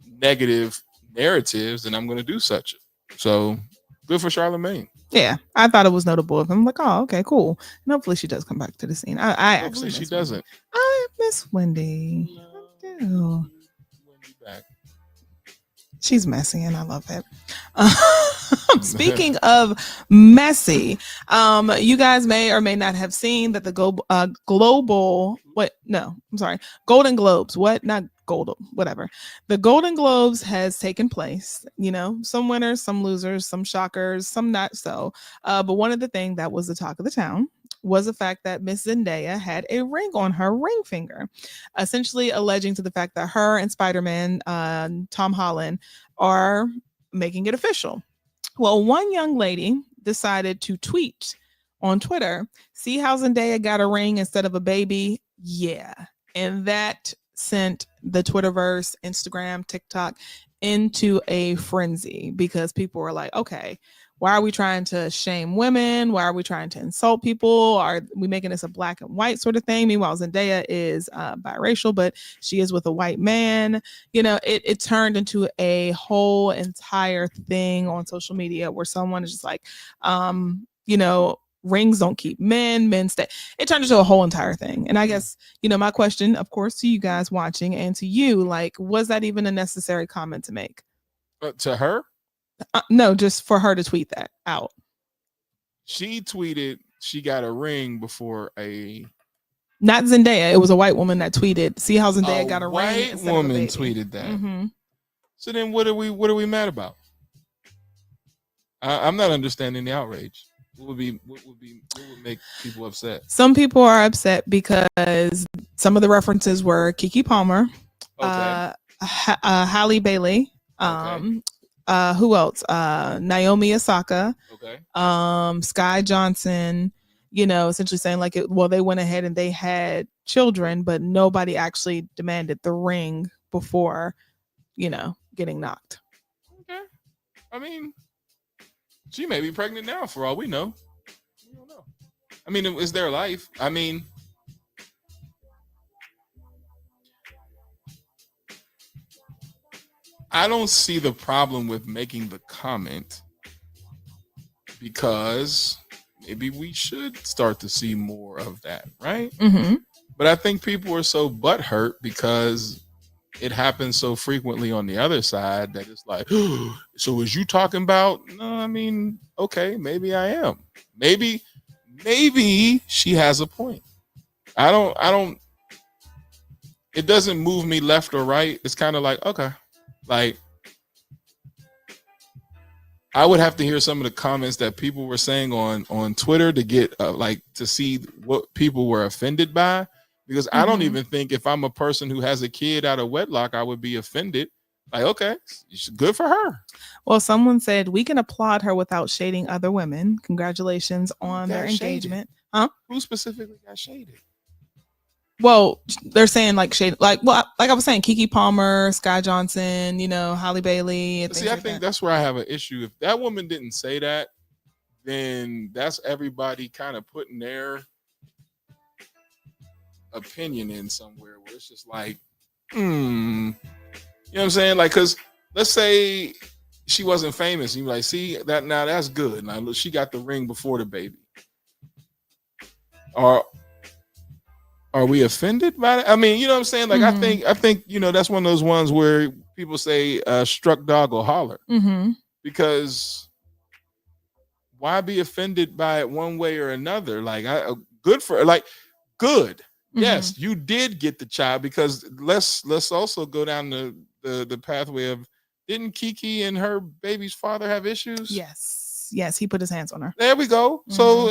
negative narratives, then I'm gonna do such. So good for Charlemagne. Yeah, I thought it was notable of him. Like, oh, okay, cool. And hopefully she does come back to the scene. I Hopefully actually she miss doesn't. Wendy. I miss Wendy. I do. Wendy back. She's messy and I love it. Speaking of messy, you guys may or may not have seen that the Golden Globes. What? Not Golden, whatever. The Golden Globes has taken place. Some winners, some losers, some shockers, some not so. But one of the things that was the talk of the town was the fact that Miss Zendaya had a ring on her ring finger, essentially alleging to the fact that her and Spider-Man, Tom Holland, are making it official. Well, one young lady decided to tweet on Twitter, see how Zendaya got a ring instead of a baby? Yeah. And that sent the Twitterverse, Instagram, TikTok into a frenzy because people were like, okay, why are we trying to shame women? Why are we trying to insult people? Are we making this a black and white sort of thing? Meanwhile, Zendaya is biracial, but she is with a white man. It turned into a whole entire thing on social media where someone is just like, rings don't keep men stay. It turned into a whole entire thing. And I guess, my question, of course, to you guys watching and to you, like, was that even a necessary comment to make? To her? No, just for her to tweet that out. She tweeted she got a ring before not Zendaya. It was a white woman that tweeted. See how Zendaya got a ring. White woman tweeted that. Mm-hmm. So then, what are we mad about? I'm not understanding the outrage. What would make people upset? Some people are upset because some of the references were Keke Palmer, okay. Halle Bailey, okay. Who else? Naomi Osaka, okay. Sky Johnson. Essentially saying like, they went ahead and they had children, but nobody actually demanded the ring before, getting knocked. Okay. I mean, she may be pregnant now for all we know. We don't know. I mean, it's their life. I mean, I don't see the problem with making the comment because maybe we should start to see more of that, right? Mm-hmm. But I think people are so butthurt because it happens so frequently on the other side that it's like, so is you talking about? No, I mean, okay, maybe I am. Maybe she has a point. I don't. It doesn't move me left or right. It's kind of like, okay, like I would have to hear some of the comments that people were saying on Twitter to get to see what people were offended by. Because I don't even think if I'm a person who has a kid out of wedlock, I would be offended. Like, okay, good for her. Well, someone said we can applaud her without shading other women. Congratulations on their engagement. Huh? Who specifically got shaded? Well, they're saying like shade, like I was saying, Keke Palmer, Sky Johnson, Halle Bailey. And see, I think that's where I have an issue. If that woman didn't say that, then that's everybody kind of putting their opinion in somewhere where it's just like, you know what I'm saying? Like, because let's say she wasn't famous. You like, see that now? That's good. Now look, she got the ring before the baby. Are we offended by that? I mean, you know what I'm saying? Like, I think that's one of those ones where people say struck dog or holler, because why be offended by it one way or another? Like, good for like good. Yes, you did get the child, because let's also go down the pathway of, didn't Kiki and her baby's father have issues? Yes, he put his hands on her. There we go. So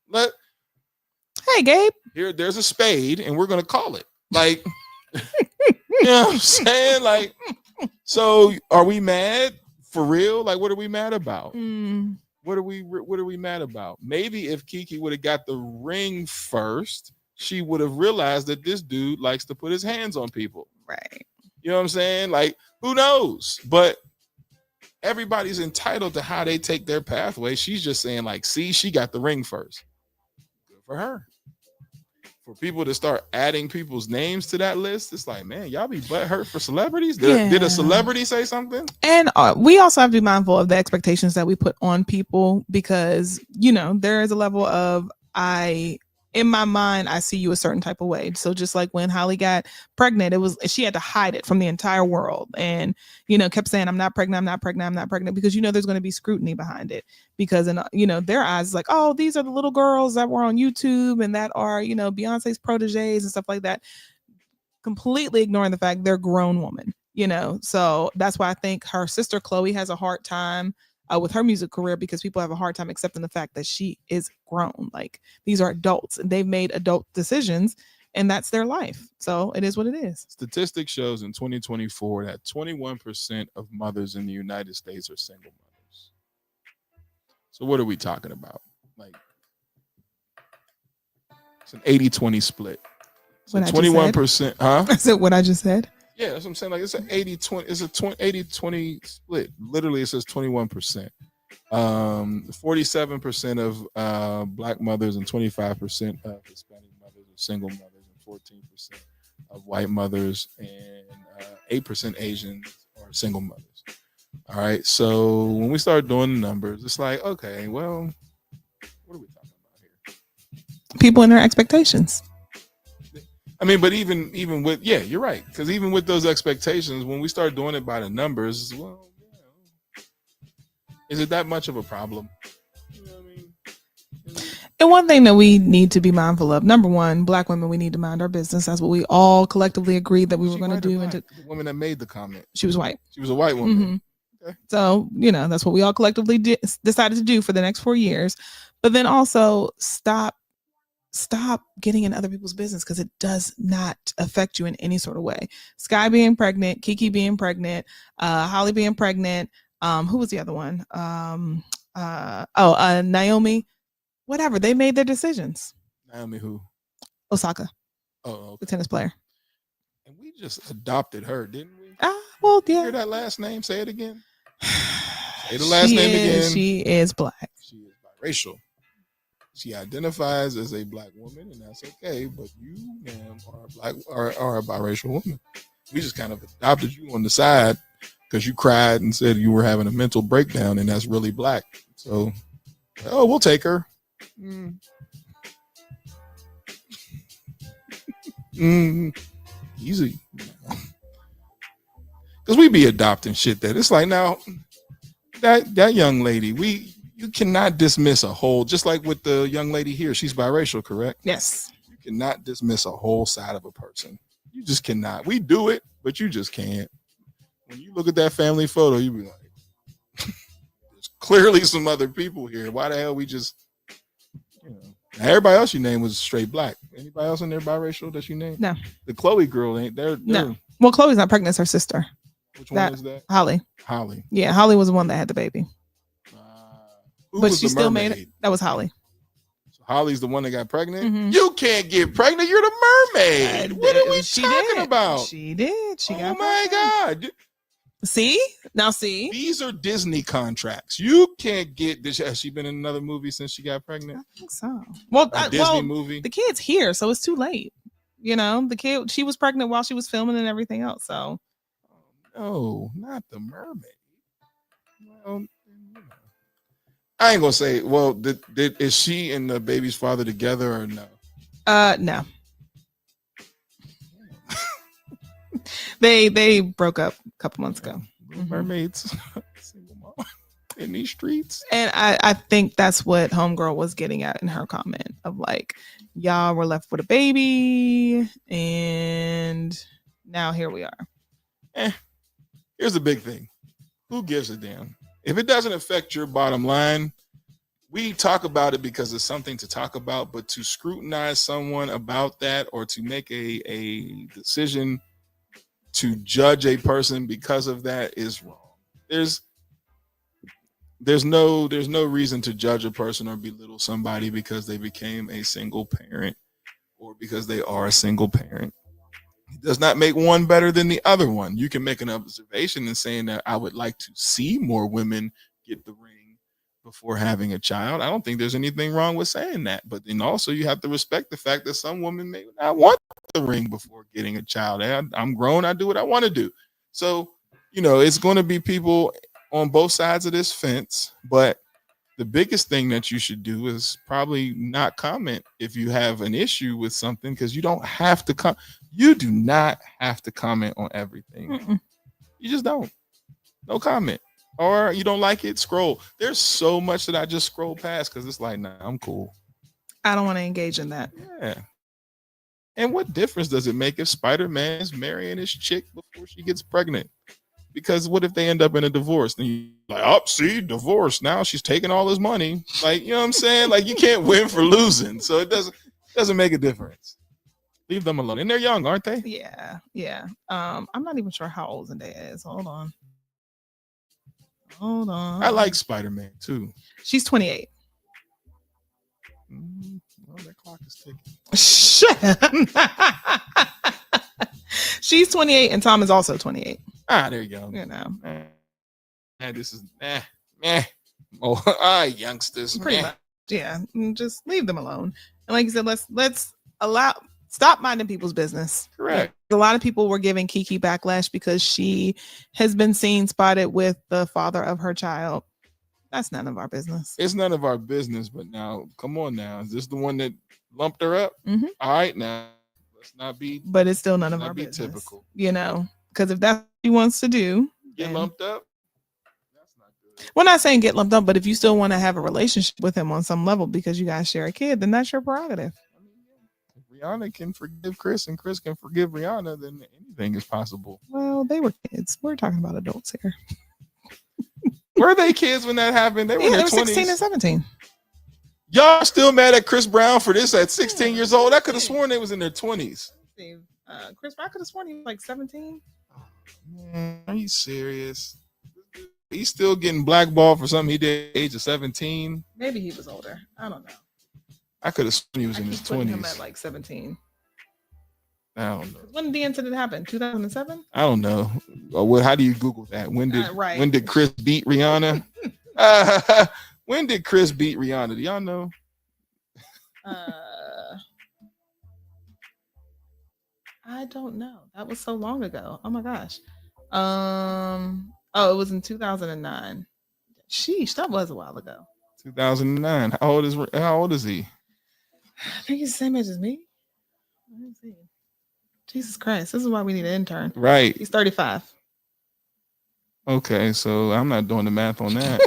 let. Hey, Gabe. There's a spade, and we're gonna call it. Like, you know what I'm saying? Like, so are we mad for real? Like, what are we mad about? What are we mad about? Maybe if Kiki would have got the ring first, she would have realized that this dude likes to put his hands on people. Right. You know what I'm saying? Like, who knows? But everybody's entitled to how they take their pathway. She's just saying, like, see, she got the ring first. Good for her. For people to start adding people's names to that list, it's like, man, y'all be butthurt for celebrities. Did a celebrity say something? And we also have to be mindful of the expectations that we put on people, because there is a level of, in my mind, I see you a certain type of way. So just like when Holly got pregnant, she had to hide it from the entire world, and kept saying, I'm not pregnant, because there's going to be scrutiny behind it, because in their eyes, like, oh, these are the little girls that were on YouTube and that are Beyonce's proteges and stuff like that, completely ignoring the fact they're grown women. So that's why I think her sister Chloe has a hard time with her music career, because people have a hard time accepting the fact that she is grown. Like, these are adults and they've made adult decisions, and that's their life. So it is what it is. Statistics shows in 2024 that 21% of mothers in the United States are single mothers. So what are we talking about? Like, it's an 80-20 split. So 21%, huh? Is it what I just said? Yeah, that's what I'm saying. Like, it's an 80-20, it's a 80-20 split. Literally, it says 21%. 47% of Black mothers and 25% of Hispanic mothers are single mothers, and 14% of white mothers and 8% Asians are single mothers. All right. So when we start doing the numbers, it's like, okay, well, what are we talking about here? People and their expectations. I mean, but even with, yeah, you're right. Because even with those expectations, when we start doing it by the numbers, well, is it that much of a problem? You know what I mean? And one thing that we need to be mindful of, number one, Black women, we need to mind our business. That's what we all collectively agreed that we were going to do. The woman that made the comment, she was white. She was a white woman. Okay. So, that's what we all collectively decided to do for the next 4 years. But then also stop getting in other people's business, because it does not affect you in any sort of way. Sky being pregnant, Kiki being pregnant, Holly being pregnant. Who was the other one? Naomi. Whatever. They made their decisions. Naomi who? Osaka. Oh, okay. The tennis player. And we just adopted her, didn't we? Well, yeah. Hear that last name? Say it again. Say the last name again. She is Black. She is biracial. She identifies as a Black woman, and that's okay. But you, ma'am, are a biracial woman. We just kind of adopted you on the side because you cried and said you were having a mental breakdown, and that's really Black. So, we'll take her. Easy. Because we be adopting shit that it's like, now that young lady, you cannot dismiss a whole, just like with the young lady here, she's biracial, correct? Yes. You cannot dismiss a whole side of a person. You just cannot. We do it, but you just can't. When you look at that family photo, you be like, there's clearly some other people here. Why the hell we just, Now, everybody else you named was straight Black. Anybody else in there biracial that you named? No. The Chloe girl ain't there. No. Well, Chloe's not pregnant, it's her sister. Which one is that? Holly. Holly. Yeah, Holly was the one that had the baby. But she still mermaid? made it. That was Holly. So Holly's the one that got pregnant? Mm-hmm. You can't get pregnant. You're the mermaid. What are we talking about? She did. She got my God. See? Now see? These are Disney contracts. You can't get this. Has she been in another movie since she got pregnant? I think so. Well, Disney movie. The kid's here, so it's too late. The kid, she was pregnant while she was filming and everything else. So no, not the mermaid. Well, I ain't gonna say. Well, is she and the baby's father together or no? No. They broke up a couple months ago. Little Mermaids, single mom in these streets. And I think that's what Homegirl was getting at in her comment of like, y'all were left with a baby, and now here we are. Here's the big thing. Who gives a damn? If it doesn't affect your bottom line, we talk about it because it's something to talk about, but to scrutinize someone about that or to make a decision to judge a person because of that is wrong. There's no reason to judge a person or belittle somebody because they became a single parent or because they are a single parent. It does not make one better than the other one. You can make an observation in saying that I would like to see more women get the ring before having a child. I don't think there's anything wrong with saying that. But then also you have to respect the fact that some women may not want the ring before getting a child. I'm grown. I do what I want to do. So, it's going to be people on both sides of this fence. But the biggest thing that you should do is probably not comment if you have an issue with something, because you don't have to you do not have to comment on everything. Mm-mm. You just don't. No comment. Or you don't like it, scroll. There's so much that I just scroll past because it's like, nah, I'm cool. I don't want to engage in that. Yeah. And what difference does it make if Spider-Man is marrying his chick before she gets pregnant? Because what if they end up in a divorce? Then you like, oh, see, divorce. Now she's taking all his money. Like, you know what I'm saying? Like, you can't win for losing. So it doesn't make a difference. Leave them alone. And they're young, aren't they? Yeah. I'm not even sure how old Zendaya is. Hold on. I like Spider-Man too. She's 28. Well, that clock is ticking. Shut up. She's 28 and Tom is also 28. There you go. This is youngsters. Pretty much. Yeah. Just leave them alone. And like you said, let's stop minding people's business. Correct. A lot of people were giving Kiki backlash because she has been seen spotted with the father of her child. That's none of our business. It's none of our business, but now, come on now. Is this the one that lumped her up? Mm-hmm. All right, now. Let's not be. But it's still none of our business. Typical. Because if that's what she wants to do. Get lumped up? That's not good. We're not saying get lumped up, but if you still want to have a relationship with him on some level because you guys share a kid, then that's your prerogative. If Rihanna can forgive Chris and Chris can forgive Rihanna, then anything is possible. Well, they were kids. We're talking about adults here. Were they kids when that happened? They were in their 20s. 16 and 17. Y'all still mad at Chris Brown for this at 16 years old? I could have sworn they was in their 20s. Chris Brown, I could have sworn he was like 17. Man, are you serious? He's still getting blackballed for something he did at the age of 17. Maybe he was older. I don't know. I could have sworn he was in his 20s. Him at like 17. I don't know. When did the incident happen? 2007? I don't know. How do you Google that? When did Chris beat Rihanna? When did Chris beat Rihanna? Do y'all know? I don't know. That was so long ago. Oh my gosh. It was in 2009. Sheesh, that was a while ago. 2009. How old is he? I think he's the same age as me. Let me see. Jesus Christ. This is why we need an intern. Right. He's 35. Okay, so I'm not doing the math on that.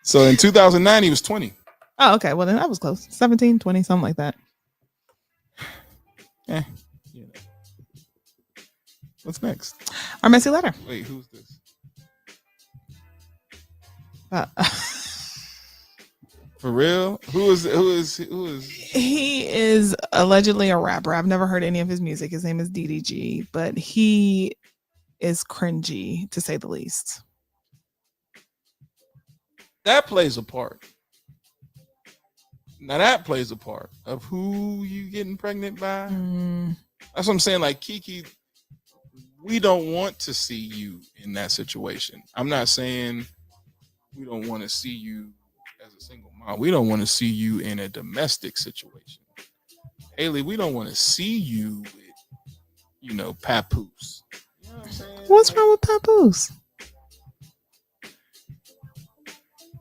So in 2009, he was 20. Oh, okay. Well, then that was close. 17, 20, something like that. What's next? Our messy letter. Wait, who's this? For real? Who is? He is allegedly a rapper. I've never heard any of his music. His name is DDG, but he is cringy to say the least. That plays a part. Now that plays a part of who you getting pregnant by. That's what I'm saying. Like, Kiki, we don't want to see you in that situation. I'm not saying we don't want to see you as a single mom. We don't want to see you in a domestic situation. Haley, we don't want to see you with, papoose. You know what I'm What's wrong with Papoose?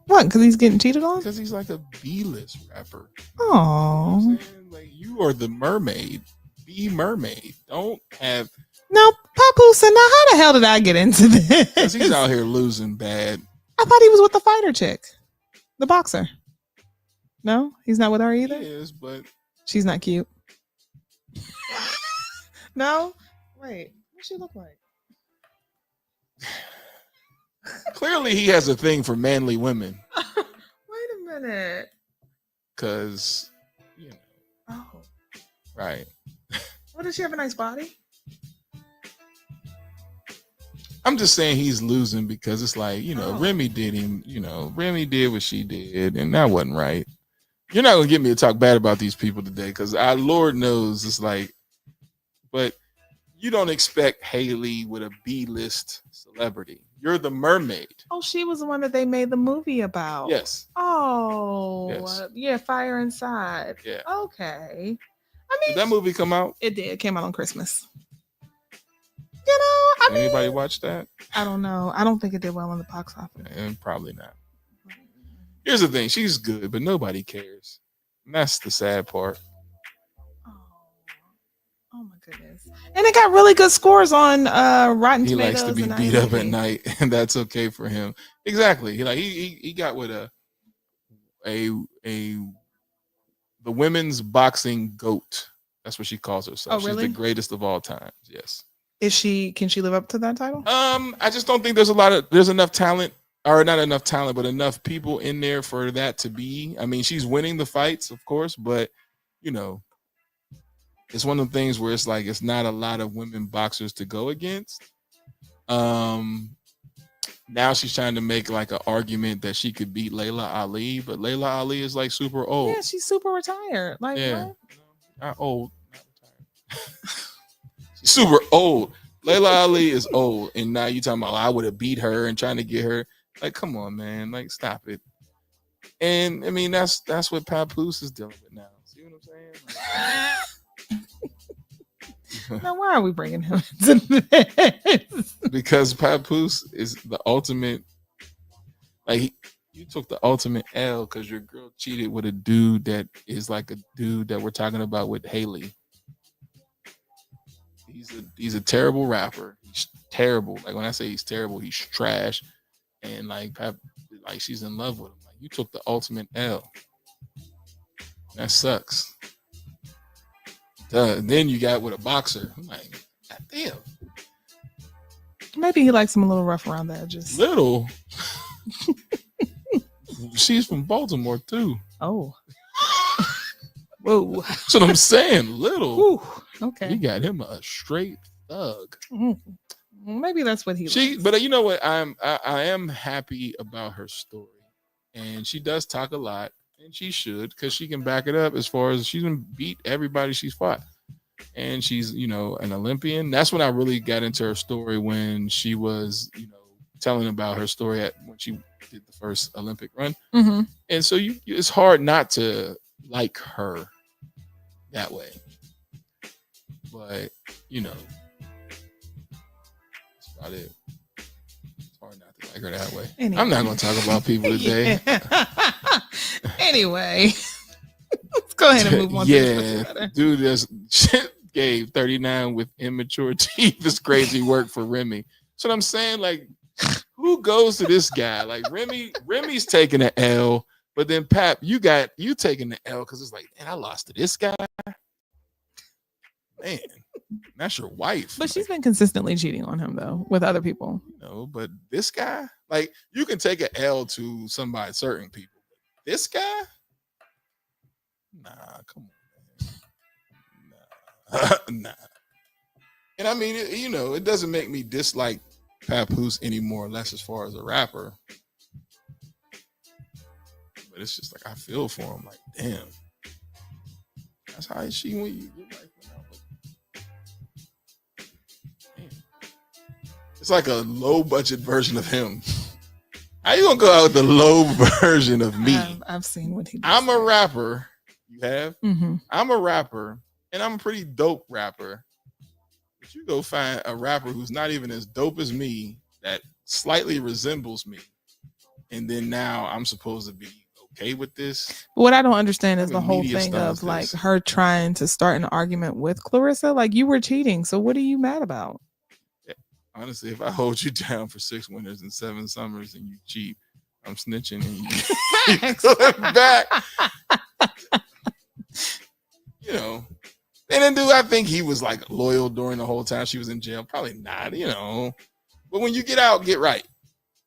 What? Because he's getting cheated on? Because he's like a B-list rapper. Oh. Like, you are the mermaid. Be mermaid. Don't have. No, Papoose. And now how the hell did I get into this? Because he's out here losing bad. I thought he was with the fighter chick, the boxer. No, he's not with her either. He is, but she's not cute. No, wait, what she look like? clearly he has a thing for manly women. Wait a minute. Because, Oh, right. what, does she have a nice body? I'm just saying he's losing because it's like, Oh. Remy did him, Remy did what she did, and that wasn't right. You're not going to get me to talk bad about these people today because our Lord knows it's like, but you don't expect Haley with a B-list celebrity. You're the mermaid. Oh, she was the one that they made the movie about. Yes. Oh, Yes. Yeah, Fire Inside. Yeah. Okay. Did that movie come out? It did. It came out on Christmas. Anybody watch that? I don't know. I don't think it did well in the box office. And probably not. Here's the thing. She's good, but nobody cares. And that's the sad part. Oh my goodness. And it got really good scores on Rotten He Tomatoes. likes to be and beat up IMDb. at night, and that's okay for him. Exactly. He got with the women's boxing GOAT. That's what she calls herself. Oh, really? She's the greatest of all times. Yes. Can she live up to that title? I just don't think there's enough talent, or not enough talent, but enough people in there for that to be. I mean, she's winning the fights, of course, but it's one of the things where it's like it's not a lot of women boxers to go against. Now she's trying to make like an argument that she could beat Layla Ali, but Layla Ali is like super old. Yeah, she's super retired. Like, Yeah. what? Not old. Not retired. She's super old. Layla Ali is old, and now you talking about I would have beat her and trying to get her. Like, come on, man. Like, stop it. And I mean, that's what Papoose is dealing with now. See what I'm saying? Now, why are we bringing him into this? Because Papoose is the ultimate. Like, you took the ultimate L because your girl cheated with a dude that is like a dude that we're talking about with Haley. He's a terrible rapper. He's terrible. Like, when I say he's terrible, he's trash. And like she's in love with him. Like, you took the ultimate L. That sucks. Then you got with a boxer. I'm like, God damn. Maybe he likes him a little rough around the edges. Little. She's from Baltimore too. Oh. Whoa. That's what I'm saying. Little. Ooh, okay. You got him a straight thug. Maybe that's what he likes. But you know what? I am happy about her story, and she does talk a lot, and she should, because she can back it up as far as she's gonna beat everybody she's fought, and she's an Olympian. That's when I really got into her story, when she was telling about her story when she did the first Olympic run, and so it's hard not to like her that way, but that's about it. It's hard not to like her that way. Anyway. I'm not going to talk about people today. Anyway, let's go ahead and move on. Yeah, dude, this gave 39 with immature teeth. This crazy work for Remy. That's what I'm saying. Like, who goes to this guy? Like, Remy's taking an L, but then Pap, you taking the L because it's like, man, I lost to this guy. Man, that's your wife. But she's been consistently cheating on him though with other people. But this guy, like, you can take an L to somebody, certain people. This guy, nah, come on, man. Nah. And I mean, it doesn't make me dislike Papoose anymore, less as far as a rapper. But it's just like I feel for him. Like, damn, that's how she when your wife went out. Damn. It's like a low budget version of him. How you gonna go out with the low version of me? I've seen what he does. I'm a rapper. You have? Mm-hmm. I'm a rapper, and I'm a pretty dope rapper. But you go find a rapper who's not even as dope as me that slightly resembles me, and then now I'm supposed to be okay with this. What I don't understand is What the kind of whole media thing stuff of is like this? her trying to start an argument with Clarissa. Like, you were cheating, so what are you mad about? Honestly, if I hold you down for 6 winters and 7 summers and you cheat, I'm snitching and you coming back. You know. And then, dude, I think he was like loyal during the whole time she was in jail. Probably not, you know. But when you get out, get right.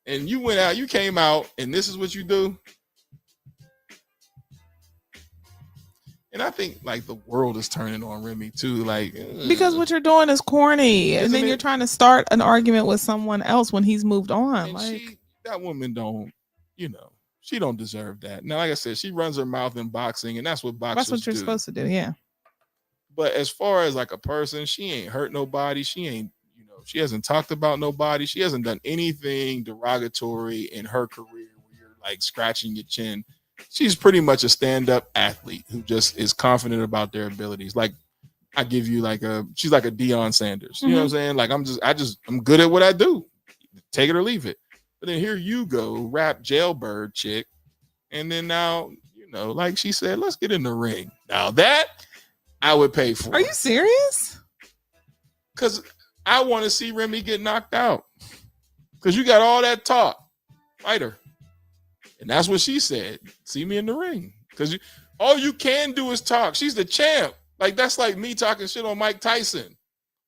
And you went out, you came out, and this is what you do. And I think like the world is turning on Remy too. Like, Because what you're doing is corny, and Isn't then you're it? trying to start an argument with someone else when he's moved on. and Like, that woman don't, she don't deserve that. Now, like I said, she runs her mouth in boxing, and that's what boxers that's what you're do. supposed to do. Yeah. But as far as like a person, she ain't hurt nobody. She ain't, she hasn't talked about nobody. She hasn't done anything derogatory in her career where you're like scratching your chin. She's pretty much a stand-up athlete who just is confident about their abilities. Like, I give you she's like a Deion Sanders. You know what I'm saying? Like, I'm good at what I do. Take it or leave it. But then here you go, rap jailbird chick. And then now, like she said, let's get in the ring. Now that I would pay for. Are you serious? Because I want to see Remy get knocked out. Because you got all that talk. Fight her. And that's what she said. See me in the ring. Because all you can do is talk. She's the champ. Like, that's like me talking shit on Mike Tyson.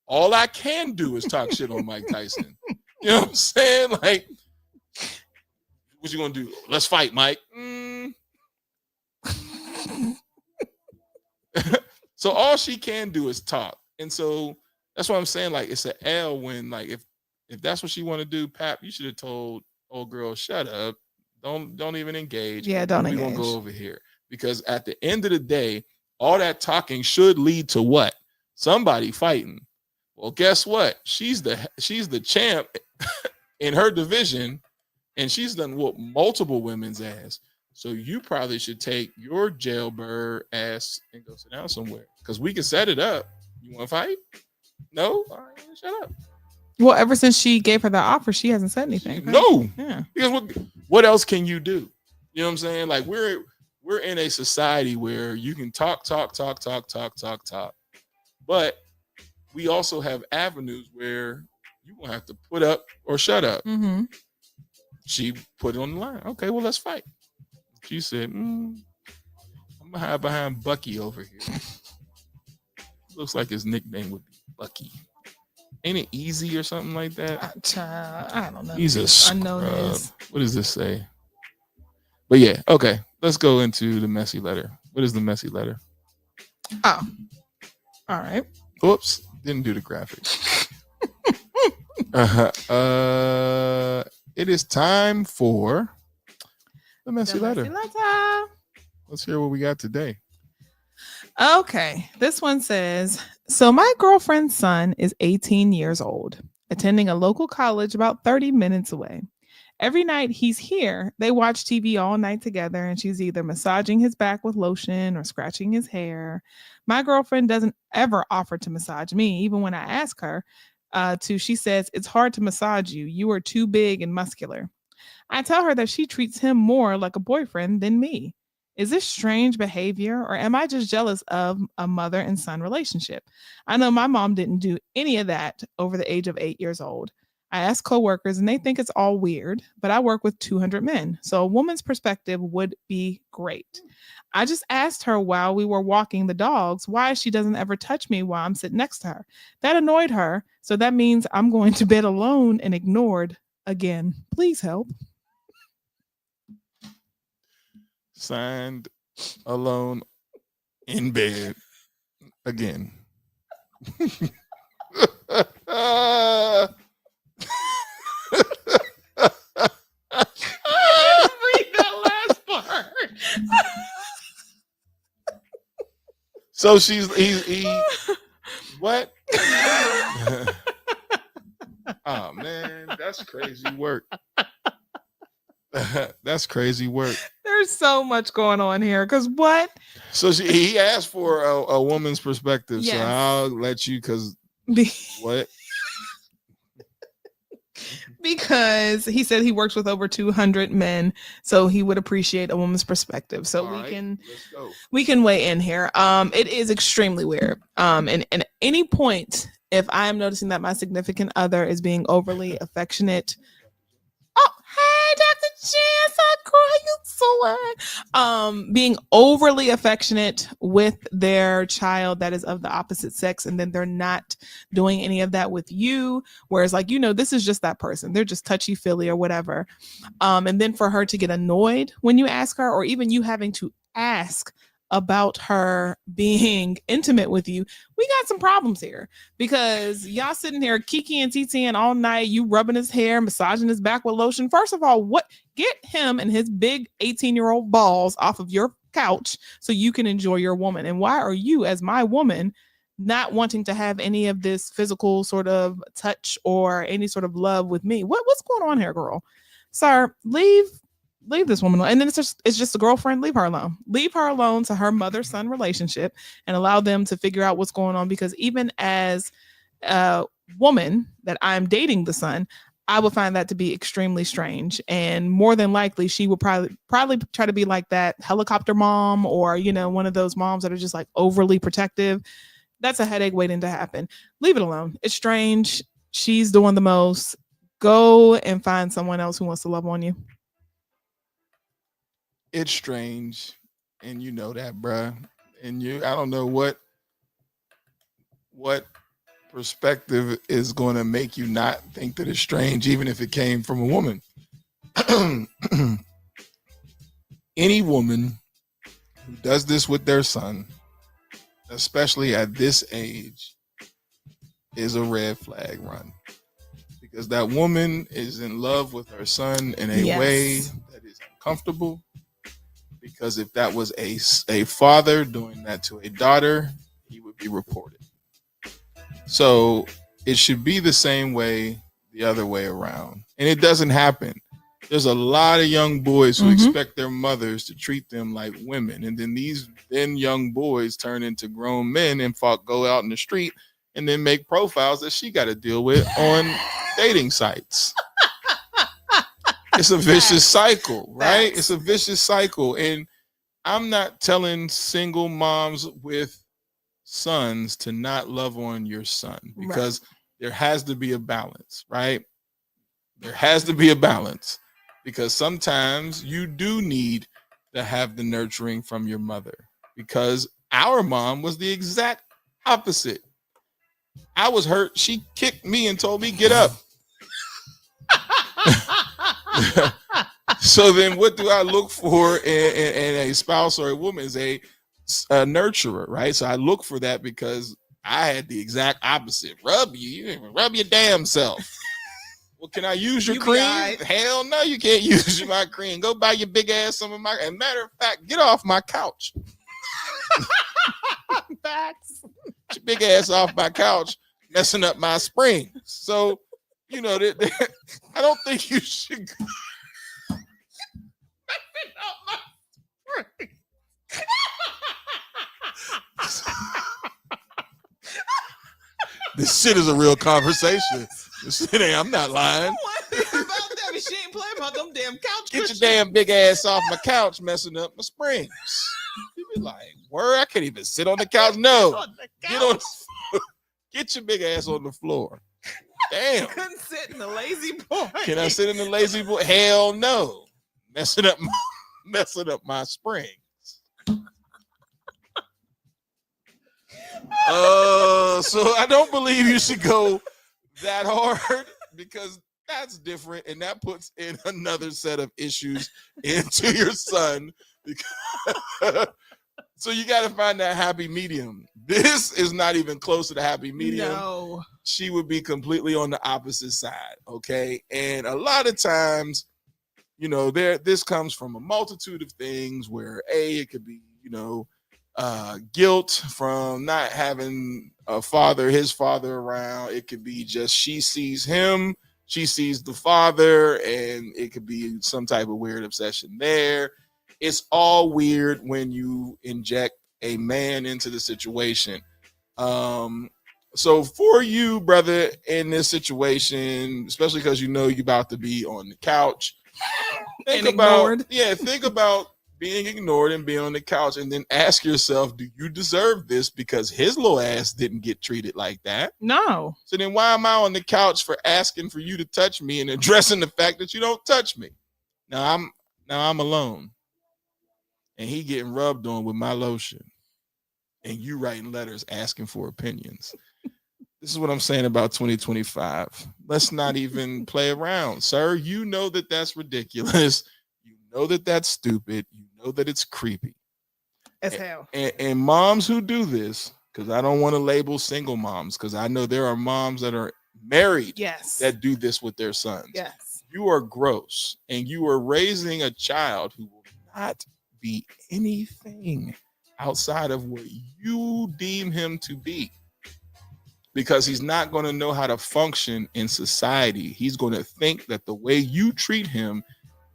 All I can do is talk shit on Mike Tyson. You know what I'm saying? Like, what you gonna do? Let's fight, Mike. So all she can do is talk. And so that's what I'm saying. Like, it's an L when, like, if that's what she want to do, Pap, you should have told old girl, shut up. Don't even engage. Yeah, don't engage. We're gonna go over here. Because at the end of the day, all that talking should lead to what? Somebody fighting. Well, guess what? She's the champ in her division, and she's done whoop multiple women's ass. So you probably should take your jailbird ass and go sit down somewhere. Because we can set it up. You want to fight? No? All right, shut up. Well, ever since she gave her the offer, she hasn't said anything. Right? No. Yeah. Because what else can you do? You know what I'm saying? Like, we're in a society where you can talk. But we also have avenues where you won't have to put up or shut up. Mm-hmm. She put it on the line. Okay, well, let's fight. She said, I'm going to hide behind Bucky over here. Looks like his nickname would be Bucky. Ain't it Easy or something like that? Child, I don't know. He's a scrub. unknown. What does this say? But yeah, okay. Let's go into the messy letter. What is the messy letter? Oh, all right. Oops, didn't do the graphic. It is time for the messy letter. Let's hear what we got today. Okay, this one says, so my girlfriend's son is 18 years old, attending a local college about 30 minutes away. Every night he's here, they watch TV all night together, and she's either massaging his back with lotion or scratching his hair. My girlfriend doesn't ever offer to massage me. Even when I ask her to, she says, it's hard to massage you. You are too big and muscular. I tell her that she treats him more like a boyfriend than me. Is this strange behavior, or am I just jealous of a mother and son relationship? I know my mom didn't do any of that over the age of 8 years old. I ask coworkers and they think it's all weird, but I work with 200 men, so a woman's perspective would be great. I just asked her while we were walking the dogs why she doesn't ever touch me while I'm sitting next to her. That annoyed her, so that means I'm going to bed alone and ignored again. Please help. Signed, alone, in bed, again. Read that last part. So he what? Oh man, that's crazy work. That's crazy work. There's so much going on here. Because what? So he asked for a woman's perspective. Yes. So I'll let you, because Be- What? because he said he works with over 200 men, so he would appreciate a woman's perspective. So All right, let's go. we can weigh in here. It is extremely weird. And at any point, if I am noticing that my significant other is being overly affectionate, oh hey, Dr. Jess, I cry you so being overly affectionate with their child that is of the opposite sex, and then they're not doing any of that with you. Whereas, like, this is just that person. They're just touchy feely or whatever. And then for her to get annoyed when you ask her, or even you having to ask about her being intimate with you, we got some problems here, because y'all sitting here kiki and TTing all night, you rubbing his hair, massaging his back with lotion. First of all, get him and his big 18-year-old balls off of your couch so you can enjoy your woman. And why are you, as my woman, not wanting to have any of this physical sort of touch or any sort of love with me? What's going on here, girl? Sir, leave this woman alone. And then it's just a girlfriend. Leave her alone. Leave her alone to her mother-son relationship and allow them to figure out what's going on. Because even as a woman that I'm dating the son, I would find that to be extremely strange. And more than likely, she would probably try to be like that helicopter mom, or, one of those moms that are just like overly protective. That's a headache waiting to happen. Leave it alone. It's strange. She's doing the most. Go and find someone else who wants to love on you. It's strange, and you know that, bruh. And I don't know what perspective is going to make you not think that it's strange, even if it came from a woman. Any woman who does this with their son, especially at this age, is a red flag run, because that woman is in love with her son in a way that is uncomfortable. Because if that was a father doing that to a daughter, he would be reported. So it should be the same way the other way around. And it doesn't happen. There's a lot of young boys who expect their mothers to treat them like women. And then these young boys turn into grown men and go out in the street and then make profiles that she got to deal with on dating sites. It's a vicious cycle, right? It's a vicious cycle. And I'm not telling single moms with sons to not love on your son, because there has to be a balance, right? There has to be a balance, because sometimes you do need to have the nurturing from your mother, because our mom was the exact opposite. I was hurt. She kicked me and told me, get up. So then what do I look for in a spouse or a woman? Is a nurturer, right? So I look for that, because I had the exact opposite. Rub your damn self. Well, can I use your cream? Hell no, you can't use my cream. Go buy your big ass some of my. And matter of fact, get off my couch. Facts. Get your big ass off my couch, messing up my springs. So, I don't think you should. This shit is a real conversation. This shit ain't, I'm not lying. What about that? She ain't playing about them damn couch. Get your damn big ass off my couch, messing up my springs. You be like, word, I can't even sit on the couch. No, get your big ass on the floor. Damn. Couldn't sit in the lazy boy. Can I sit in the lazy boy? Hell no. Messing up my springs. So I don't believe you should go that hard, because that's different, and that puts in another set of issues into your son. So you got to find that happy medium. This is not even close to the happy medium. No. She would be completely on the opposite side, okay? And a lot of times, this comes from a multitude of things where it could be, guilt from not having his father around. It could be just she sees him, she sees the father, and it could be some type of weird obsession there. It's all weird when you inject a man into the situation. So for you, brother, in this situation, especially because you know you're about to be on the couch, think And about ignored. think about being ignored and being on the couch, and then ask yourself, do you deserve this? Because his little ass didn't get treated like that. No. So then why am I on the couch for asking for you to touch me and addressing the fact that you don't touch me? Now I'm alone, and he getting rubbed on with my lotion, and you writing letters asking for opinions. This is what I'm saying about 2025. Let's not even play around, sir. You know that that's ridiculous. You know that that's stupid. You know that it's creepy. As hell. And moms who do this, because I don't want to label single moms, because I know there are moms that are married Yes. that do this with their sons. Yes. You are gross, and you are raising a child who will not be anything outside of what you deem him to be. Because he's not going to know how to function in society. He's going to think that the way you treat him,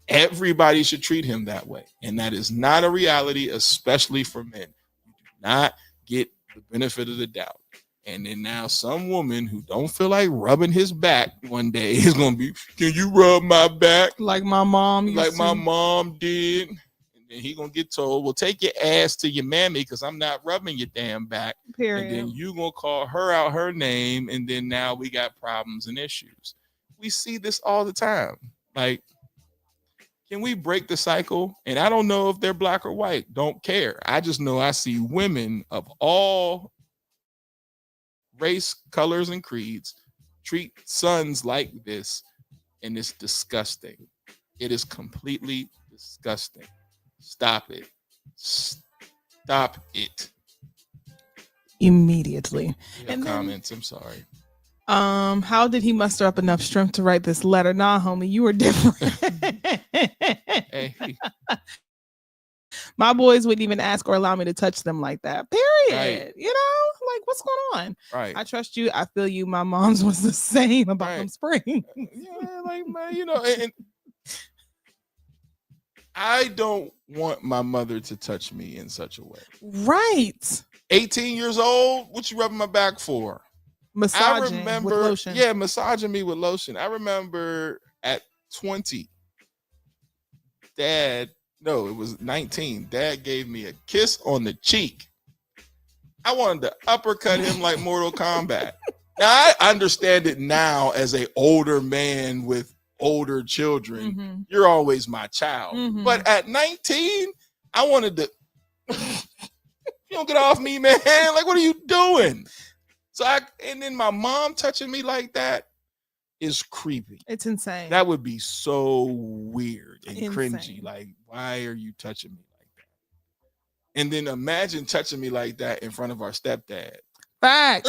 everybody should treat him that way. And that is not a reality, especially for men. You do not get the benefit of the doubt. And then now some woman who don't feel like rubbing his back one day is going to be, can you rub my back? Like my mom used Like to. my mom did. And he gonna get told, well, take your ass to your mammy because I'm not rubbing your damn back. Period. And then you gonna call her out her name, and then now we got problems and issues. We see this all the time. Like, can we break the cycle? And I don't know if they're black or white. Don't care. I just know I see women of all race, colors, and creeds treat sons like this, and it's disgusting. It is completely disgusting. Stop it. Stop it. Immediately. And comments. I'm sorry. How did he muster up enough strength to write this letter? Nah, homie, you were different. Hey. My boys wouldn't even ask or allow me to touch them like that. Period. Right. You know, like what's going on? Right. I trust you. I feel you. My mom's was the same about Right. them spring. Yeah, like man, you know, and I don't want my mother to touch me in such a way. Right. 18 years old, what you rubbing my back for? Massaging I remember, with lotion. yeah, massaging me with lotion. I remember at 20, it was 19. Dad gave me a kiss on the cheek. I wanted to uppercut him like Mortal Kombat. Now I understand it now as an older man with older children. Mm-hmm. You're always my child. Mhm. But at 19, I wanted to, you don't get off me, man. Like, what are you doing? And then my mom touching me like that is creepy. It's insane. That would be so weird and Insane. cringy. Like, why are you touching me like that? And then imagine touching me like that in front of our stepdad. Facts.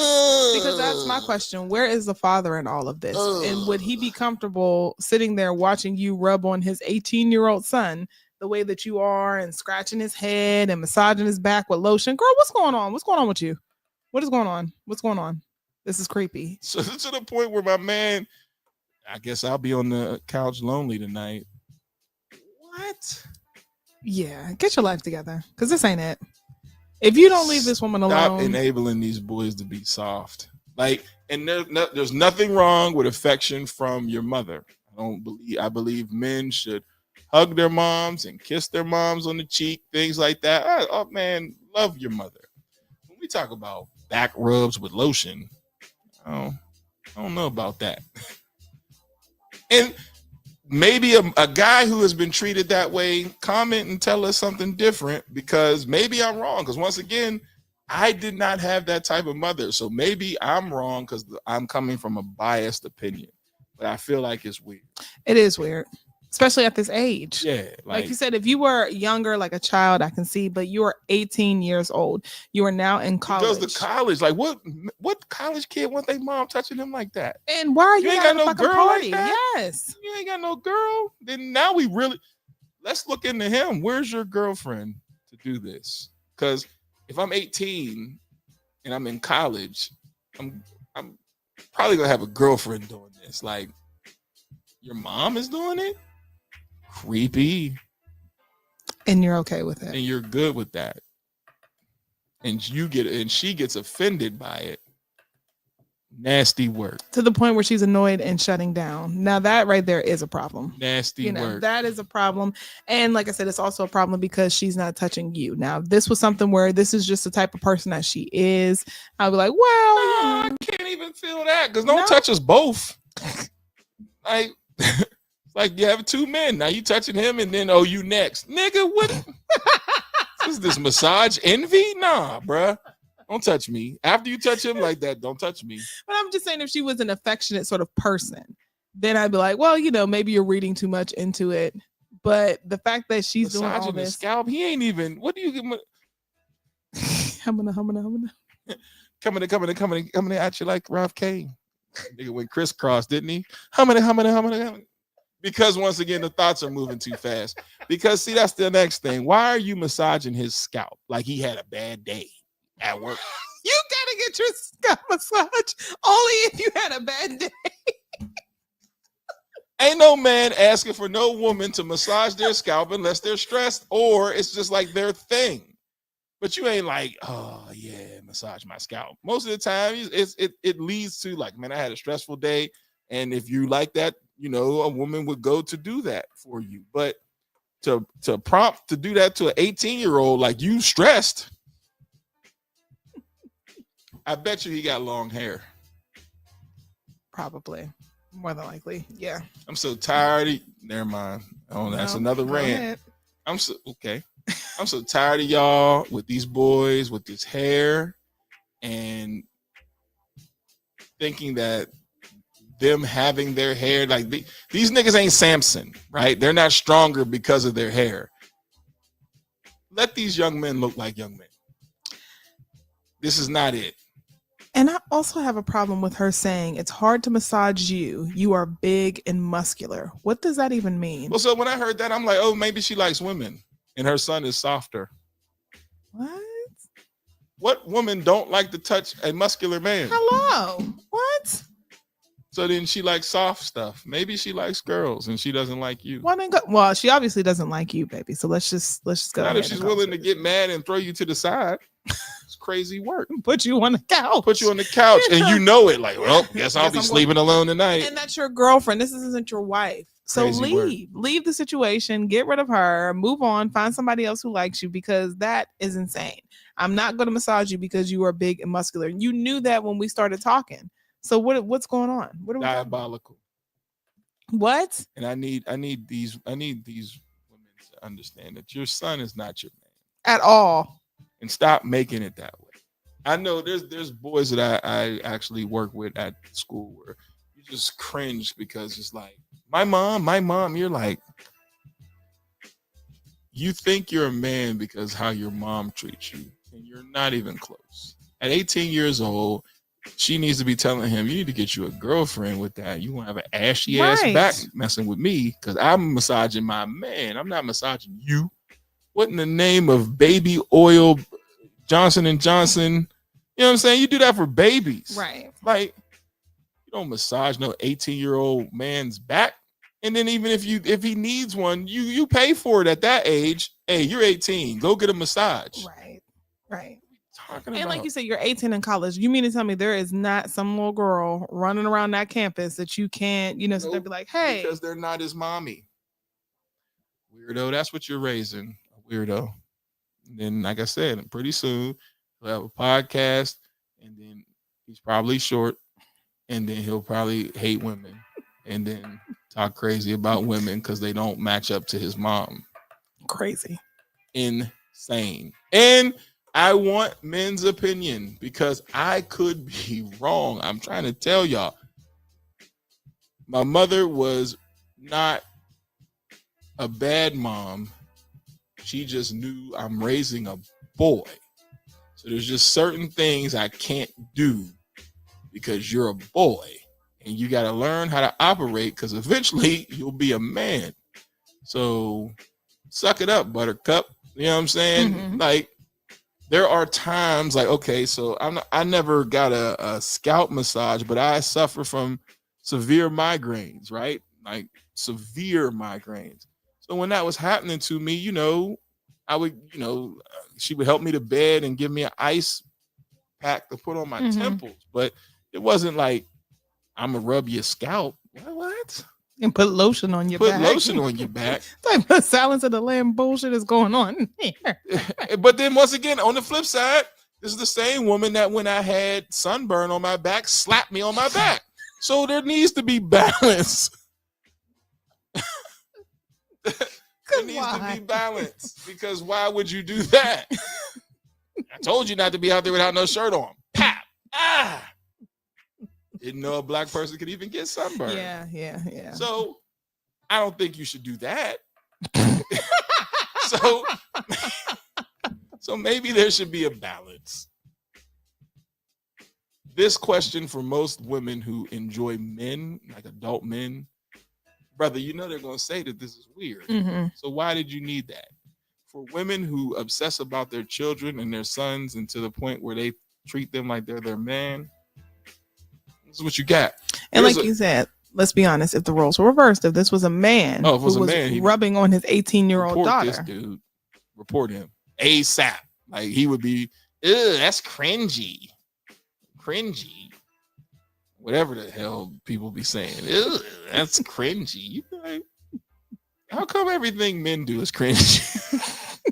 Because that's my question. Where is the father in all of this? And would he be comfortable sitting there watching you rub on his 18-year-old son the way that you are and scratching his head and massaging his back with lotion? Girl, what's going on? What's going on with you? What is going on? What's going on? This is creepy. So to the point where my man, I guess I'll be on the couch lonely tonight. What? Yeah, get your life together because this ain't it. If you don't leave this woman Stop alone, enabling these boys to be soft. Like, and there's nothing wrong with affection from your mother. I believe men should hug their moms and kiss their moms on the cheek, things like that. Oh man, love your mother. When we talk about back rubs with lotion, I don't know about that. And maybe a guy who has been treated that way, comment and tell us something different, because maybe I'm wrong. Because once again, I did not have that type of mother. So maybe I'm wrong because I'm coming from a biased opinion. But I feel like it's weird. it is weird, especially at this age. Yeah. Like you said, if you were younger, like a child, I can see, but you are 18 years old. You are now in college. Goes to college. Like what college kid want their mom touching him like that? And why are you ain't at got a no fucking girl like party? that? Yes. You ain't got no girl. Then now let's look into him. Where's your girlfriend to do this? Because if I'm 18 and I'm in college, I'm probably gonna have a girlfriend doing this. Like, your mom is doing it? Creepy. And you're okay with it. And you're good with that. And she gets offended by it. Nasty work. To the point where she's annoyed and shutting down. Now that right there is a problem. Nasty work. That is a problem. And like I said, it's also a problem because she's not touching you. Now, this was something where this is just the type of person that she is. I'll be like, well, I can't even feel that because don't touch us both. Like, like you have two men. Now you touching him and then, oh, you next. Nigga, what? Is this massage envy? Nah, bruh. Don't touch me. After you touch him like that, don't touch me. But I'm just saying, if she was an affectionate sort of person, then I'd be like, well, maybe you're reading too much into it. But the fact that she's doing all this, his scalp, he ain't even. What do you give him? humming. Coming at you like Ralph Kane. Nigga went crisscross, didn't he? Humming. Because once again, the thoughts are moving too fast. Because see, that's the next thing. Why are you massaging his scalp like he had a bad day at work? You gotta get your scalp massage only if you had a bad day. Ain't no man asking for no woman to massage their scalp unless they're stressed or it's just like their thing. But you ain't like, oh yeah, massage my scalp. Most of the time, it leads to like, man, I had a stressful day, and if you like that, a woman would go to do that for you. But to prompt to do that to an 18-year-old, like you stressed. I bet you he got long hair. Probably. More than likely. Yeah. I'm so tired. Never mind. Oh, that's another rant. I'm so tired of y'all with these boys with this hair and thinking that them having their hair, like these niggas ain't Samson, right? They're not stronger because of their hair. Let these young men look like young men. This is not it. And I also have a problem with her saying it's hard to massage you. You are big and muscular. What does that even mean? Well, so when I heard that, I'm like, oh, maybe she likes women and her son is softer. What? What woman don't like to touch a muscular man? Hello. What? So then she likes soft stuff. Maybe she likes girls and she doesn't like you. Well, she obviously doesn't like you, baby. So let's just go. Not if she's willing to get mad and throw you to the side. It's crazy work. Put you on the couch. And you know it. Like, well, guess I'll be sleeping alone tonight. And that's your girlfriend. This isn't your wife. So leave the situation, get rid of her, move on, find somebody else who likes you, because that is insane. I'm not going to massage you because you are big and muscular. You knew that when we started talking. So what's going on? What are we diabolical? What? And I need these women to understand that your son is not your man at all. And stop making it that way. I know there's boys that I actually work with at school where you just cringe because it's like, my mom, you're like, you think you're a man because how your mom treats you, and you're not even close. At 18 years old, she needs to be telling him, you need to get you a girlfriend with that. You won't have an ashy ass back messing with me because I'm massaging my man. I'm not massaging you. What in the name of baby oil, Johnson & Johnson? You know what I'm saying? You do that for babies. Right. Like, you don't massage no 18-year-old man's back. And then even if he needs one, you pay for it at that age. Hey, you're 18. Go get a massage. Right. And like you said, you're 18 in college. You mean to tell me there is not some little girl running around that campus that you can't, so they'll be like, hey. Because they're not his mommy. Weirdo. That's what you're raising. A weirdo. And then, like I said, pretty soon he'll have a podcast, and then he's probably short, and then he'll probably hate women, and then talk crazy about women because they don't match up to his mom. Crazy. Insane. And I want men's opinion because I could be wrong. I'm trying to tell y'all. My mother was not a bad mom. She just knew I'm raising a boy. So there's just certain things I can't do because you're a boy. And you got to learn how to operate because eventually you'll be a man. So suck it up, buttercup. You know what I'm saying? Mm-hmm. Like, there are times like, okay, so I never got a scalp massage, but I suffer from severe migraines, right? Like severe migraines. So when that was happening to me, I would, she would help me to bed and give me an ice pack to put on my temples. But It wasn't like I'm gonna rub your scalp. What? And put lotion on your Put back. lotion on your back. Type of Silence of the Lamb bullshit is going on here. But then once again, on the flip side, this is the same woman that when I had sunburn on my back, slapped me on my back. So there needs to be balance. There needs to be balance. Because why would you do that? I told you not to be out there without no shirt on. Pap! Ah! Didn't know a black person could even get sunburn. Yeah. So I don't think you should do that. So So maybe there should be a balance. This question for most women who enjoy men, like adult men, brother, you know they're going to say that this is weird. Mm-hmm. So why did you need that? For women who obsess about their children and their sons and to the point where they treat them like they're their man, this is what you got. And like you said, let's be honest, if the roles were reversed, if this was a man if it was who a was man, rubbing on his 18-year-old daughter. This dude. Report him. ASAP. Like he would be, ew, that's cringy. Whatever the hell people be saying. Ew, that's cringy. You be like, how come everything men do is cringy?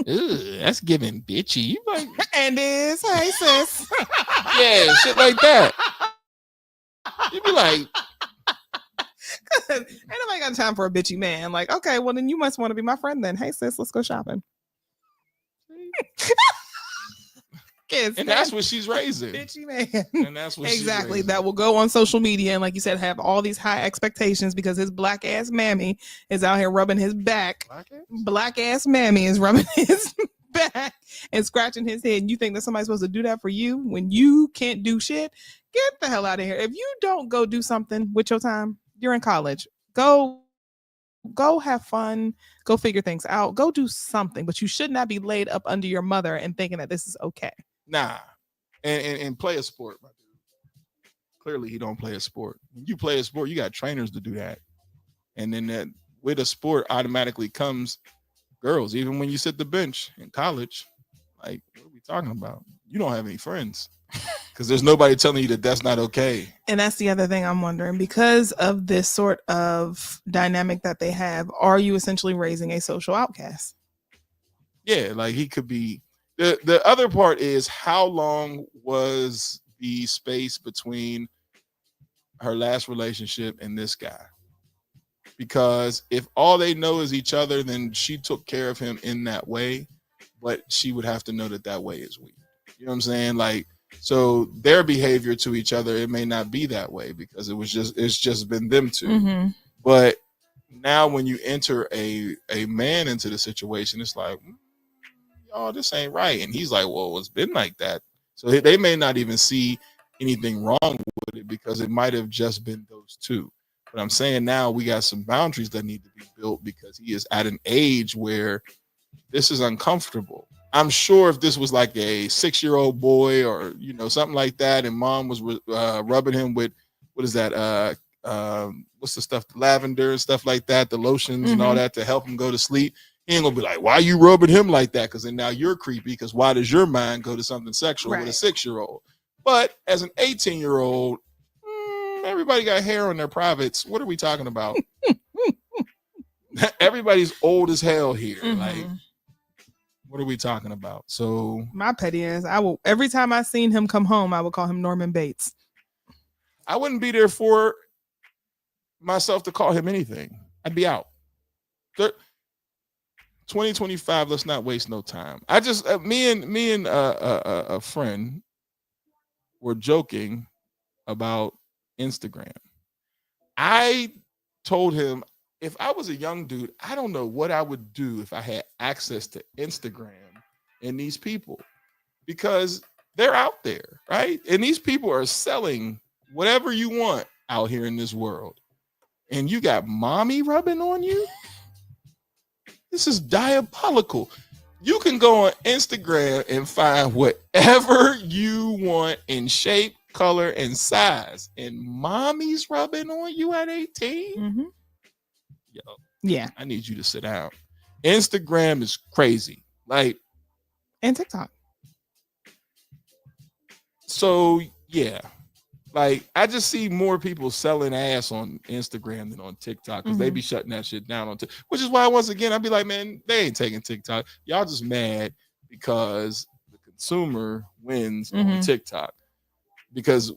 Ew, that's giving bitchy. You like, and is, hey sis. Yeah, shit like that. You be like, ain't nobody got time for a bitchy man. Like, okay, well then you must want to be my friend then. Hey sis, let's go shopping. and that's what she's raising. Bitchy man. And that's what exactly. She's that will go on social media and, like you said, have all these high expectations because his black ass mammy is out here rubbing his back. Black ass mammy is rubbing his back and scratching his head. And you think that somebody's supposed to do that for you when you can't do shit? Get the hell out of here. If you don't go do something with your time, you're in college. Go have fun. Go figure things out. Go do something. But you should not be laid up under your mother and thinking that this is okay. Nah. And play a sport, my dude. Clearly he don't play a sport. When you play a sport, you got trainers to do that. And then that with a sport automatically comes girls. Even when you sit the bench in college, like, what are we talking about? You don't have any friends. Because there's nobody telling you that that's not okay. And that's the other thing I'm wondering. Because of this sort of dynamic that they have, are you essentially raising a social outcast? Yeah, like he could be. The other part is how long was the space between her last relationship and this guy? Because if all they know is each other, then she took care of him in that way, but she would have to know that that way is weird. You know what I'm saying? Like, so their behavior to each other, it may not be that way because it's just been them two. Mm-hmm. But now when you enter a man into the situation, it's like, oh, this ain't right. And he's like, well, it's been like that. So they may not even see anything wrong with it because it might have just been those two. But I'm saying now we got some boundaries that need to be built because he is at an age where this is uncomfortable. I'm sure if this was like a 6-year-old boy or, you know, something like that, and mom was rubbing him with, what is that? What's the stuff? The lavender and stuff like that, the lotions and all that to help him go to sleep. He ain't gonna be like, why are you rubbing him like that? Because then now you're creepy. Because why does your mind go to something sexual with a 6-year-old? But as an 18-year-old, everybody got hair on their privates. What are we talking about? Everybody's old as hell here. Like, what are we talking about? So my petty ass, I will every time I seen him come home, I would call him Norman Bates. I wouldn't be there for myself to call him anything. I'd be out. 2025. Let's not waste no time. I just me and a friend were joking about Instagram. I told him if I was a young dude, I don't know what I would do if I had access to Instagram and these people, because they're out there, right? And these people are selling whatever you want out here in this world. And you got mommy rubbing on you? This is diabolical. You can go on Instagram and find whatever you want in shape, color, and size. And mommy's rubbing on you at 18? Yo, yeah. I need you to sit down. Instagram is crazy. Like, and TikTok. So Yeah. Like, I just see more people selling ass on Instagram than on TikTok because they be shutting that shit down on TikTok. Which is why, once again, I'd be like, man, they ain't taking TikTok. Y'all just mad because the consumer wins on TikTok. Because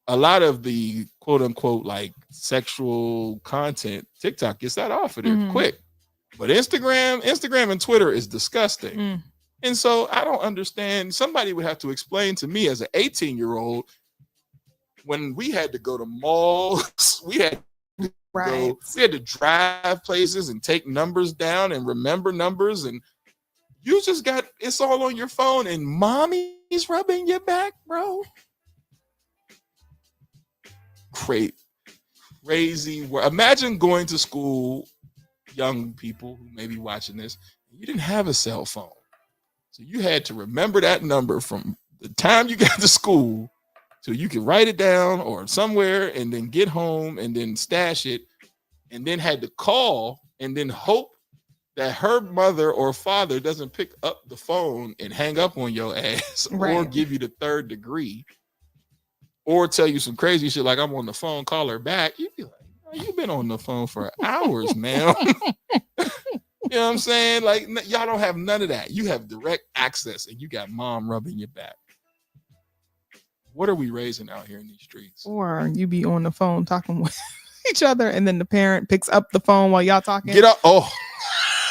a lot of the quote unquote like sexual content, TikTok gets that off of there quick. But Instagram and Twitter is disgusting. And so I don't understand. Somebody would have to explain to me as an 18-year-old when we had to go to malls, we had to drive places and take numbers down and remember numbers, and you just got it's all on your phone and mommy's rubbing your back, bro. Crazy. Imagine going to school, young people who may be watching this, you didn't have a cell phone. So you had to remember that number from the time you got to school so you could write it down or somewhere and then get home and then stash it, and then had to call and then hope that her mother or father doesn't pick up the phone and hang up on your ass or give you the third degree or tell you some crazy shit like I'm on the phone, call her back. You'd be like, oh, you've been on the phone for hours, man. You know what I'm saying? Like, y'all don't have none of that. You have direct access and you got mom rubbing your back. What are we raising out here in these streets? Or you be on the phone talking with each other, and then the parent picks up the phone while y'all talking. Get up! Oh.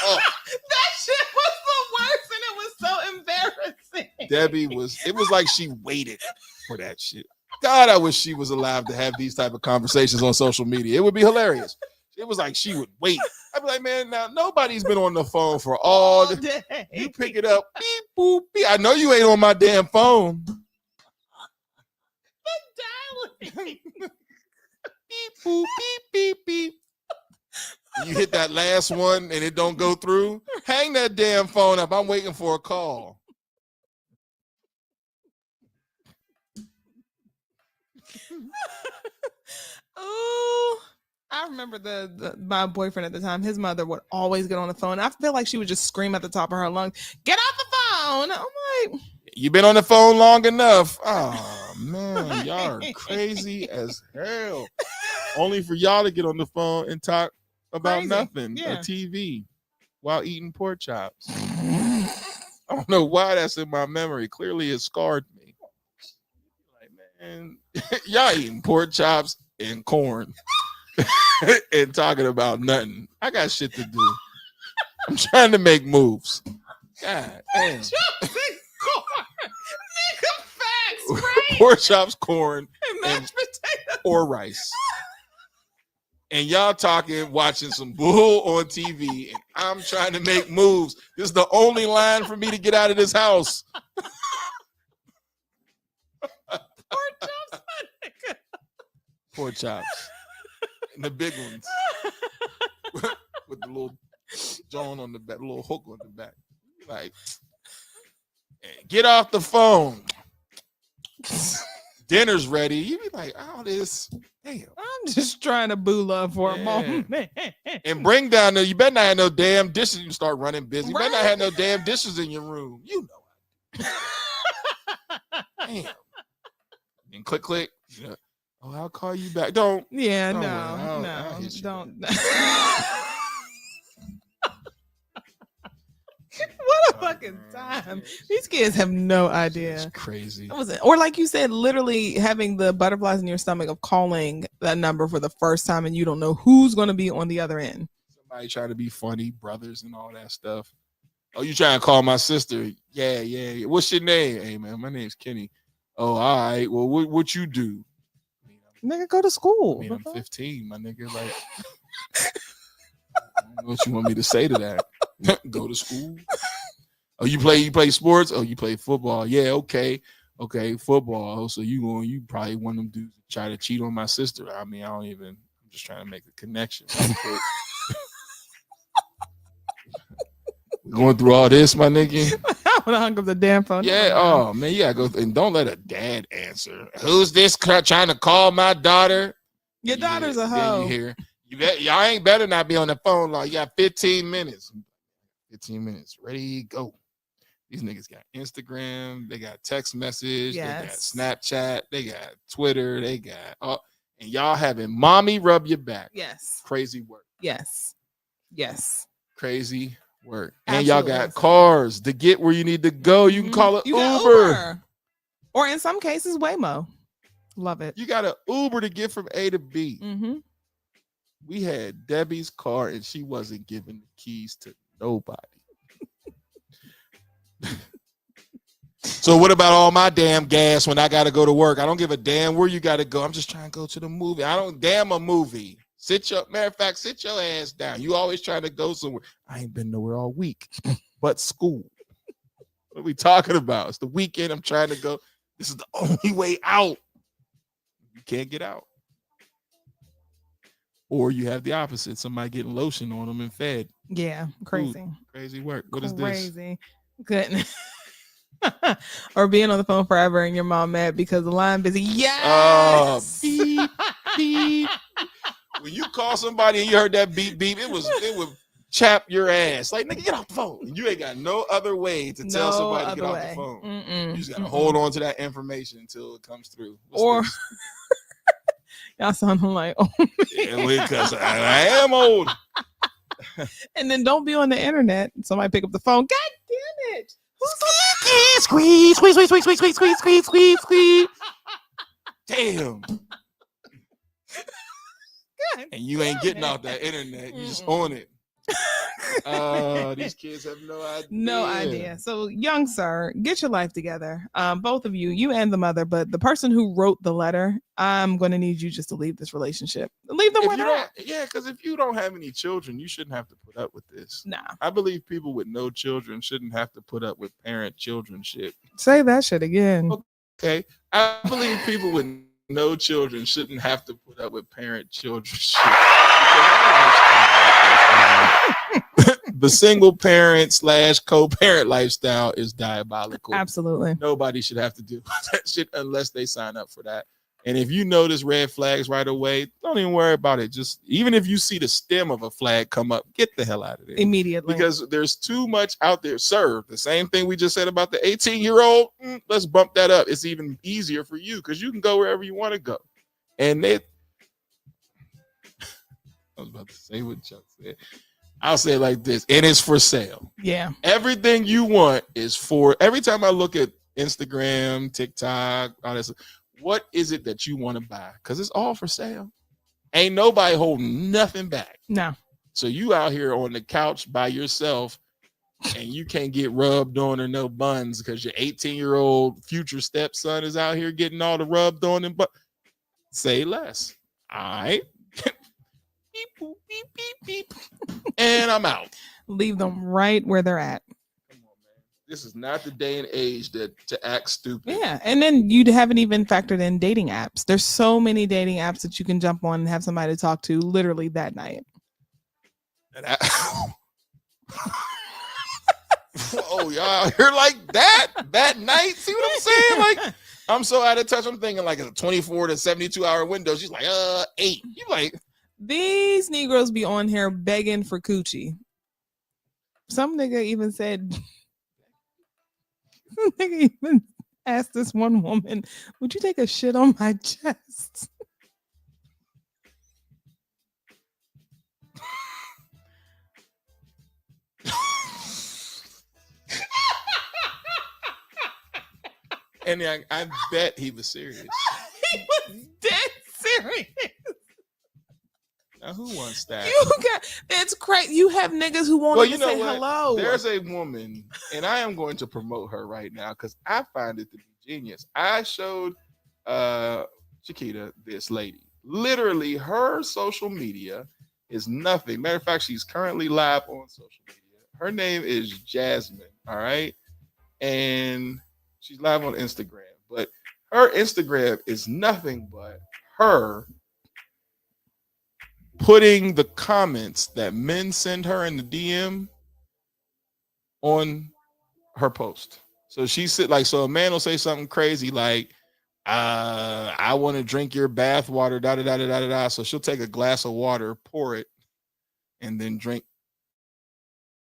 That shit was the worst, and it was so embarrassing. Debbie it was like she waited for that shit. God, I wish she was alive to have these type of conversations on social media. It would be hilarious. It was like she would wait. I'd be like, man, now nobody's been on the phone for all day. You pick it up, beep, boop, beep. I know you ain't on my damn phone. Beep, boop, beep, beep, beep. You hit that last one and it don't go through. Hang that damn phone up. I'm waiting for a call. Oh, I remember my boyfriend at the time. His mother would always get on the phone. I feel like she would just scream at the top of her lungs, "Get off the phone!" I'm like, "You've been on the phone long enough." Oh man, y'all are crazy as hell. Only for y'all to get on the phone and talk about nothing, a TV, while eating pork chops. I don't know why that's in my memory. Clearly, it scarred me. Like, man, y'all eating pork chops and corn and talking about nothing. I got shit to do. I'm trying to make moves. God damn. Pork chops, corn, and mashed potatoes or rice. And y'all talking, watching some bull on TV, and I'm trying to make moves. This is the only line for me to get out of this house. pork chops, pork chops, and the big ones with the little John on the back, little hook on the back. Like, get off the phone. Dinner's ready. You be like, oh, this. Damn. I'm just trying to boo love for a moment. And bring down you better not have no damn dishes. You start running busy. You better not have no damn dishes in your room. You know it. Damn. And click. You know, oh, I'll call you back. Don't. Yeah, don't don't. What a fucking time. These kids have no idea. It's crazy. Or like you said, literally having the butterflies in your stomach of calling that number for the first time and you don't know who's going to be on the other end. Somebody trying to be funny, brothers and all that stuff. Oh, you trying to call my sister? Yeah. What's your name? Hey, man, my name's Kenny. Oh, all right. Well, what you do? Nigga, go to school. I'm 15, my nigga. Like, I don't know what you want me to say to that. Go to school. Oh, you play sports? Oh, you play football. Yeah, okay, football. So you probably one of them dudes that try to cheat on my sister. I mean, I'm just trying to make a connection. We're going through all this, my nigga. I would have hung up the damn phone. Yeah, oh man, you gotta go and don't let a dad answer. Who's this trying to call my daughter? Your daughter's a hoe. You hear, y'all ain't better not be on the phone long. You got 15 minutes. 15 minutes. Ready, go. These niggas got Instagram, they got text message, they got Yes. Snapchat, they got Twitter, they got and y'all having mommy rub your back. Yes. Crazy work. Yes. Yes. Crazy work. And y'all Absolutely got insane. cars to get where you need to go. You can call it You got Uber. Or in some cases, Waymo. Love it. You got an Uber to get from A to B. Mm-hmm. We had Debbie's car and she wasn't giving the keys to nobody. So what about all my damn gas when I got to go to work? I don't give a damn where you got to go. I'm just trying to go to the movie. I don't damn a movie. Matter of fact, sit your ass down. You always trying to go somewhere. I ain't been nowhere all week but school. What are we talking about? It's the weekend. I'm trying to go. This is the only way out. You can't get out. Or you have the opposite. Somebody getting lotion on them and fed. Yeah. Crazy. Ooh, crazy work. What is this? Crazy. Goodness. Or being on the phone forever and your mom mad because the line busy. Yes. Beep, beep. When you call somebody and you heard that beep beep, it would chap your ass. Like, nigga, get off the phone. And you ain't got no other way to tell somebody to get off the phone. You just gotta hold on to that information until it comes through. Or y'all sound like, oh, yeah, because I am old. And then don't be on the internet. Somebody pick up the phone. God damn it. Squeeze, squeeze, squeeze, squeeze, squeeze, squeeze, squeeze, squeeze, squeeze, squeeze. Damn. And you ain't getting off that internet. You just on it. These kids have no idea. No idea. So, young sir, get your life together. Both of you and the mother, but the person who wrote the letter, I'm going to need you just to leave this relationship. Leave them where they're at. Yeah, because if you don't have any children, you shouldn't have to put up with this. Nah. I believe people with no children shouldn't have to put up with parent-children shit. Say that shit again. Okay. I believe people with no children shouldn't have to put up with parent-children shit. The single parent / co-parent lifestyle is diabolical. Absolutely. Nobody should have to do that shit unless they sign up for that. And if you notice red flags right away, don't even worry about it. Just even if you see the stem of a flag come up, get the hell out of there. Immediately. Because there's too much out there. Sir, the same thing we just said about the 18-year-old. Let's bump that up. It's even easier for you because you can go wherever you want to go. And I was about to say what Chuck said. I'll say it like this, and it's for sale. Yeah. Everything you want is for, every time I look at Instagram, TikTok, all this, what is it that you want to buy? Because it's all for sale. Ain't nobody holding nothing back. No. So you out here on the couch by yourself and you can't get rubbed on or no buns because your 18-year-old future stepson is out here getting all the rubbed on and say less. All right. Beep, boop, beep, beep, beep. And I'm out. Leave them right where they're at. Come on, man. This is not the day and age to act stupid. Yeah. And then you haven't even factored in dating apps. There's so many dating apps that you can jump on and have somebody to talk to literally that night. Oh, y'all out here like that night? See what I'm saying? Like, I'm so out of touch. I'm thinking like a 24 to 72 hour window. She's like, 8. You like, these Negroes be on here begging for coochie. Some nigga even said, some nigga even asked this one woman, would you take a shit on my chest? and I bet he was serious. He was dead serious. Now, who wants that? It's crazy. You have niggas who won't even say hello. There's a woman, and I am going to promote her right now because I find it to be genius. I showed Chiquita this lady. Literally, her social media is nothing. Matter of fact, she's currently live on social media. Her name is Jasmine, all right? And she's live on Instagram. But her Instagram is nothing but her putting the comments that men send her in the DM on her post. So she said, like, so a man will say something crazy like, I want to drink your bath water, da da da da da da. So she'll take a glass of water, pour it, and then drink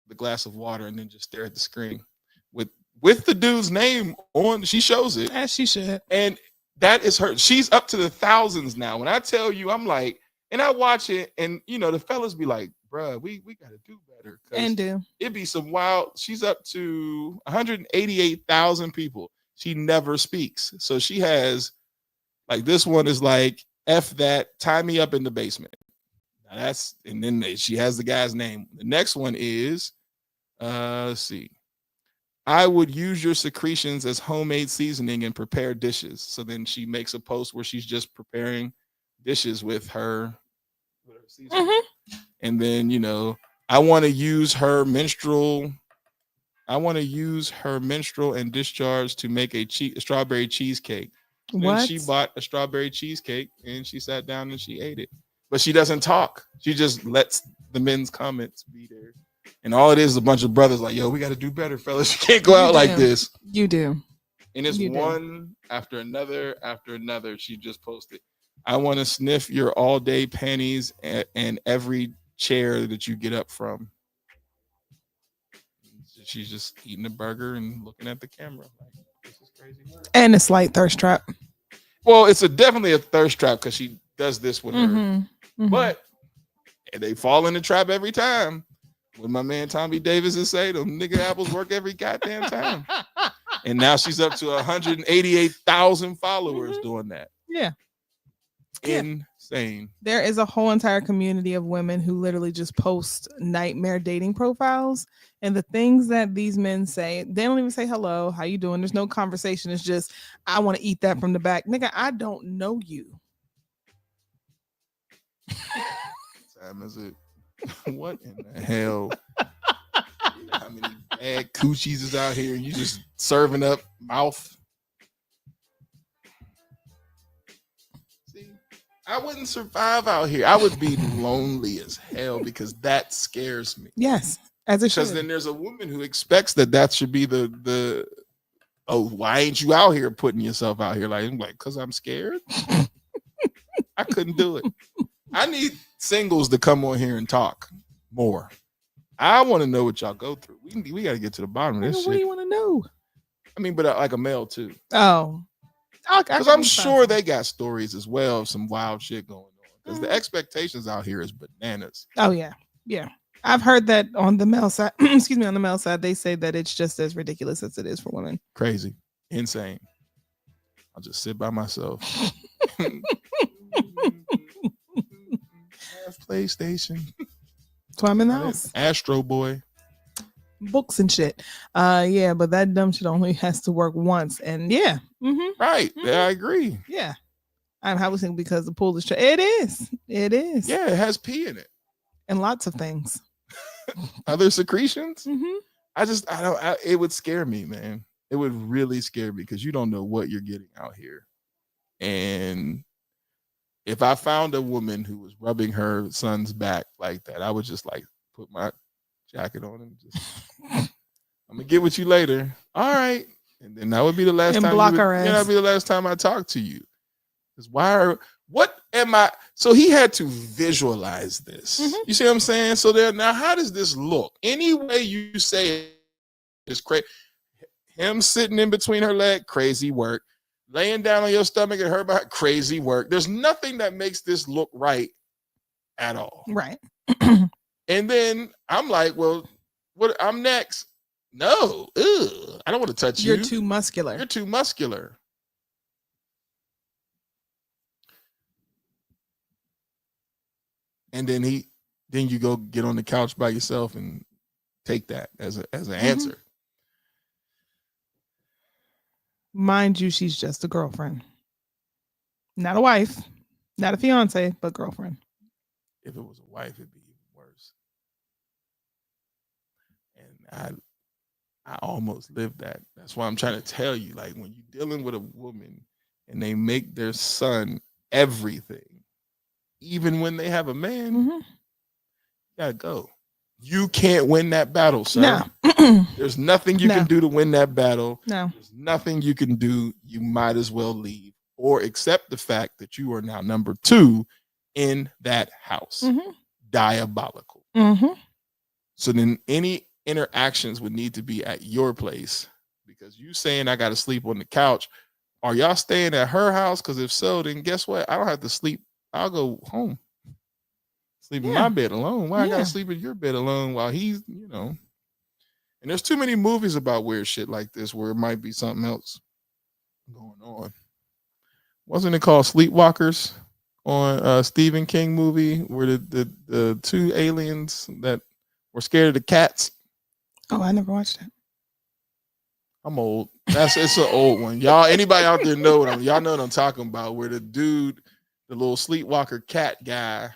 the glass of water, and then just stare at the screen with with the dude's name on. She shows it, As she should. and that is her. She's up to the thousands now. When I tell you, I'm like, and I watch it, and the fellas be like, bruh, we got to do better. And do. It'd be some wild. She's up to 188,000 people. She never speaks. So she has, like, this one is like, F that, tie me up in the basement. Now and then she has the guy's name. The next one is, let's see. I would use your secretions as homemade seasoning and prepare dishes. So then she makes a post where she's just preparing dishes with her seasoning. Mm-hmm. And then, I want to use her menstrual and discharge to make a strawberry cheesecake. What? Then she bought a strawberry cheesecake and she sat down and she ate it. But she doesn't talk. She just lets the men's comments be there. And all it is a bunch of brothers like, yo, we got to do better, fellas. You can't go out like this. You do. And it's one after another after another. She just posted, I want to sniff your all-day panties and every chair that you get up from. She's just eating a burger and looking at the camera. Like, this is crazy. And a slight thirst trap. Well, it's definitely a thirst trap because she does this with her. Mm-hmm. But they fall in the trap every time. When my man Tommy Davis is say, them nigga apples work every goddamn time. And now she's up to 188,000 followers doing that. Yeah. Insane. There is a whole entire community of women who literally just post nightmare dating profiles, and the things that these men say, they don't even say hello, how you doing? There's no conversation. It's just, I want to eat that from the back. Nigga, I don't know you. What time is it? What in the hell? You know how many bad coochies is out here? You just serving up mouth. See, I wouldn't survive out here. I would be lonely as hell because that scares me. Yes, as it should. Because then there's a woman who expects that should be the oh, why ain't you out here putting yourself out here? Like, because I'm scared. I couldn't do it. I need singles to come on here and talk more. I want to know what y'all go through. We got to get to the bottom of this shit. What do you want to know? I mean, but like a male too. Oh. Because I'm sure they got stories as well of some wild shit going on. Because the expectations out here is bananas. Oh, yeah. Yeah. I've heard that on the male side, excuse me, on the male side, they say that it's just as ridiculous as it is for women. Crazy. Insane. I'll just sit by myself. PlayStation. So I'm in the house. Astro Boy. Books and shit. Yeah, but that dumb shit only has to work once. And yeah. Mm-hmm. Right. Mm-hmm. Yeah, I agree. Yeah. I'm housing because the pool is it is. It is. Yeah, it has pee in it. And lots of things. Other secretions? Mm-hmm. It would scare me, man. It would really scare me because you don't know what you're getting out here. And if I found a woman who was rubbing her son's back like that, I would just like put my jacket on and just, I'm gonna get with you later. All right. And then that would be the last and time. Block her ass. Yeah, that'd be the last time I talk to you. Because so he had to visualize this. Mm-hmm. You see what I'm saying? So now how does this look? Any way you say it is crazy. Him sitting in between her leg, crazy work. Laying down on your stomach and her back, crazy work. There's nothing that makes this look right at all. Right. And then I'm like, well, what? I'm next. No, I don't want to touch you. You're too muscular. You're too muscular. And then you go get on the couch by yourself and take that as an answer. Mind you, she's just a girlfriend. Not a wife, not a fiance, but girlfriend. If it was a wife, it'd be even worse. And I almost lived that. That's why I'm trying to tell you, like, when you're dealing with a woman and they make their son everything, even when they have a man, you gotta go. You can't win that battle, sir. No. There's nothing you can do to win that battle. No. There's nothing you can do. You might as well leave or accept the fact that you are now number 2 in that house. Diabolical. So then any interactions would need to be at your place because you saying I got to sleep on the couch. Are y'all staying at her house? Because if so, then guess what? I don't have to sleep. I'll go home. Sleep in my bed alone. Why I got to sleep in your bed alone while he's, And there's too many movies about weird shit like this where it might be something else going on. Wasn't it called Sleepwalkers on a Stephen King movie where the two aliens that were scared of the cats? Oh, I never watched it. I'm old. It's an old one. Y'all, anybody out there know y'all know what I'm talking about, where the dude, the little sleepwalker cat guy,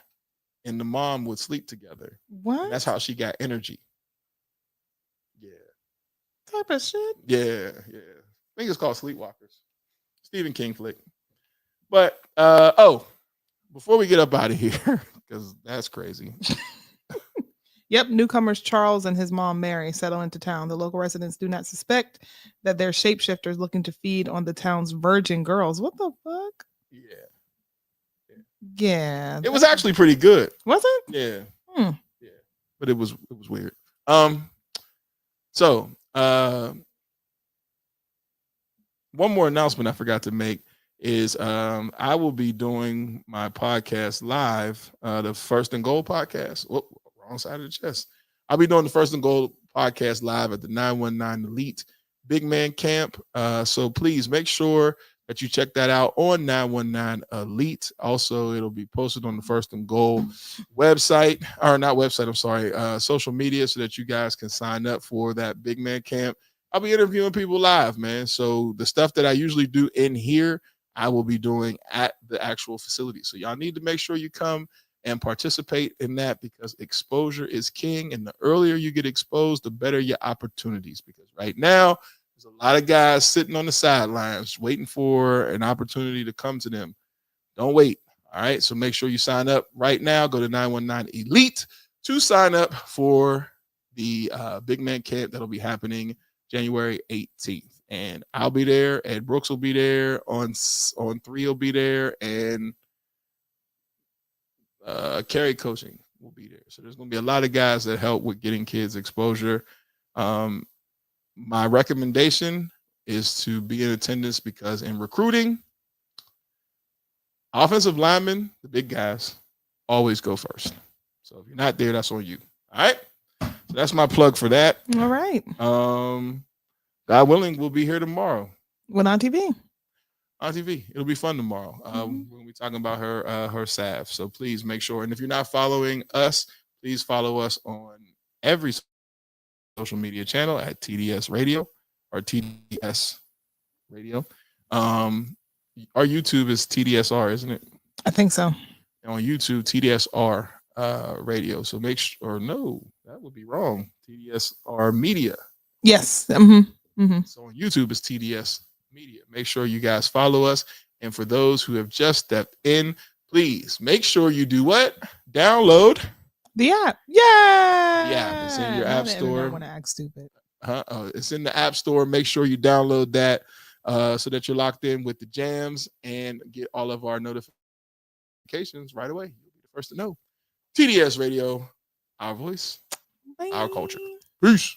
and the mom would sleep together. What? And that's how she got energy. Yeah. Type of shit? Yeah. I think it's called Sleepwalkers. Stephen King flick. But before we get up out of here, because that's crazy. Yep, newcomers Charles and his mom Mary settle into town. The local residents do not suspect that they're shapeshifters looking to feed on the town's virgin girls. What the fuck? Yeah. It was actually pretty good. Was it? Yeah. Yeah. But it was weird. So one more announcement I forgot to make is I will be doing my podcast live, the First and Goal podcast. Whoop, wrong side of the chest. I'll be doing the First and Goal podcast live at the 919 Elite Big Man Camp. So please make sure that you check that out on 919 Elite. Also, it'll be posted on the First and Goal website, or not website, I'm sorry, social media, so that you guys can sign up for that Big Man Camp. I'll be interviewing people live, man. So the stuff that I usually do in here, I will be doing at the actual facility. So y'all need to make sure you come and participate in that, because exposure is king. And the earlier you get exposed, the better your opportunities. Because right now, there's a lot of guys sitting on the sidelines waiting for an opportunity to come to them. Don't wait. All right. So make sure you sign up right now. Go to 919 Elite to sign up for the Big Man Camp that'll be happening January 18th. And I'll be there. Ed Brooks will be there. On 3 will be there. And Carrie Coaching will be there. So there's going to be a lot of guys that help with getting kids exposure. My recommendation is to be in attendance, because in recruiting, offensive linemen, the big guys, always go first. So if you're not there, that's on you. All right. So that's my plug for that. All right. God willing, we'll be here tomorrow. When on TV? On TV. It'll be fun tomorrow. We'll be talking about her salve. So please make sure. And if you're not following us, please follow us on every social media channel at TDS Radio or TDS Radio. Our YouTube is TDSR, isn't it? I think so. On YouTube, TDSR Radio. So make sure, or no, that would be wrong. TDSR Media. Yes. So on YouTube, it's TDS Media. Make sure you guys follow us. And for those who have just stepped in, please make sure you do what? Download the app. Yeah. Yeah, it's in your app store. I want to act stupid. It's in the app store. Make sure you download that so that you're locked in with the jams and get all of our notifications right away. You'll be the first to know. TDS Radio, our voice, our culture. Peace.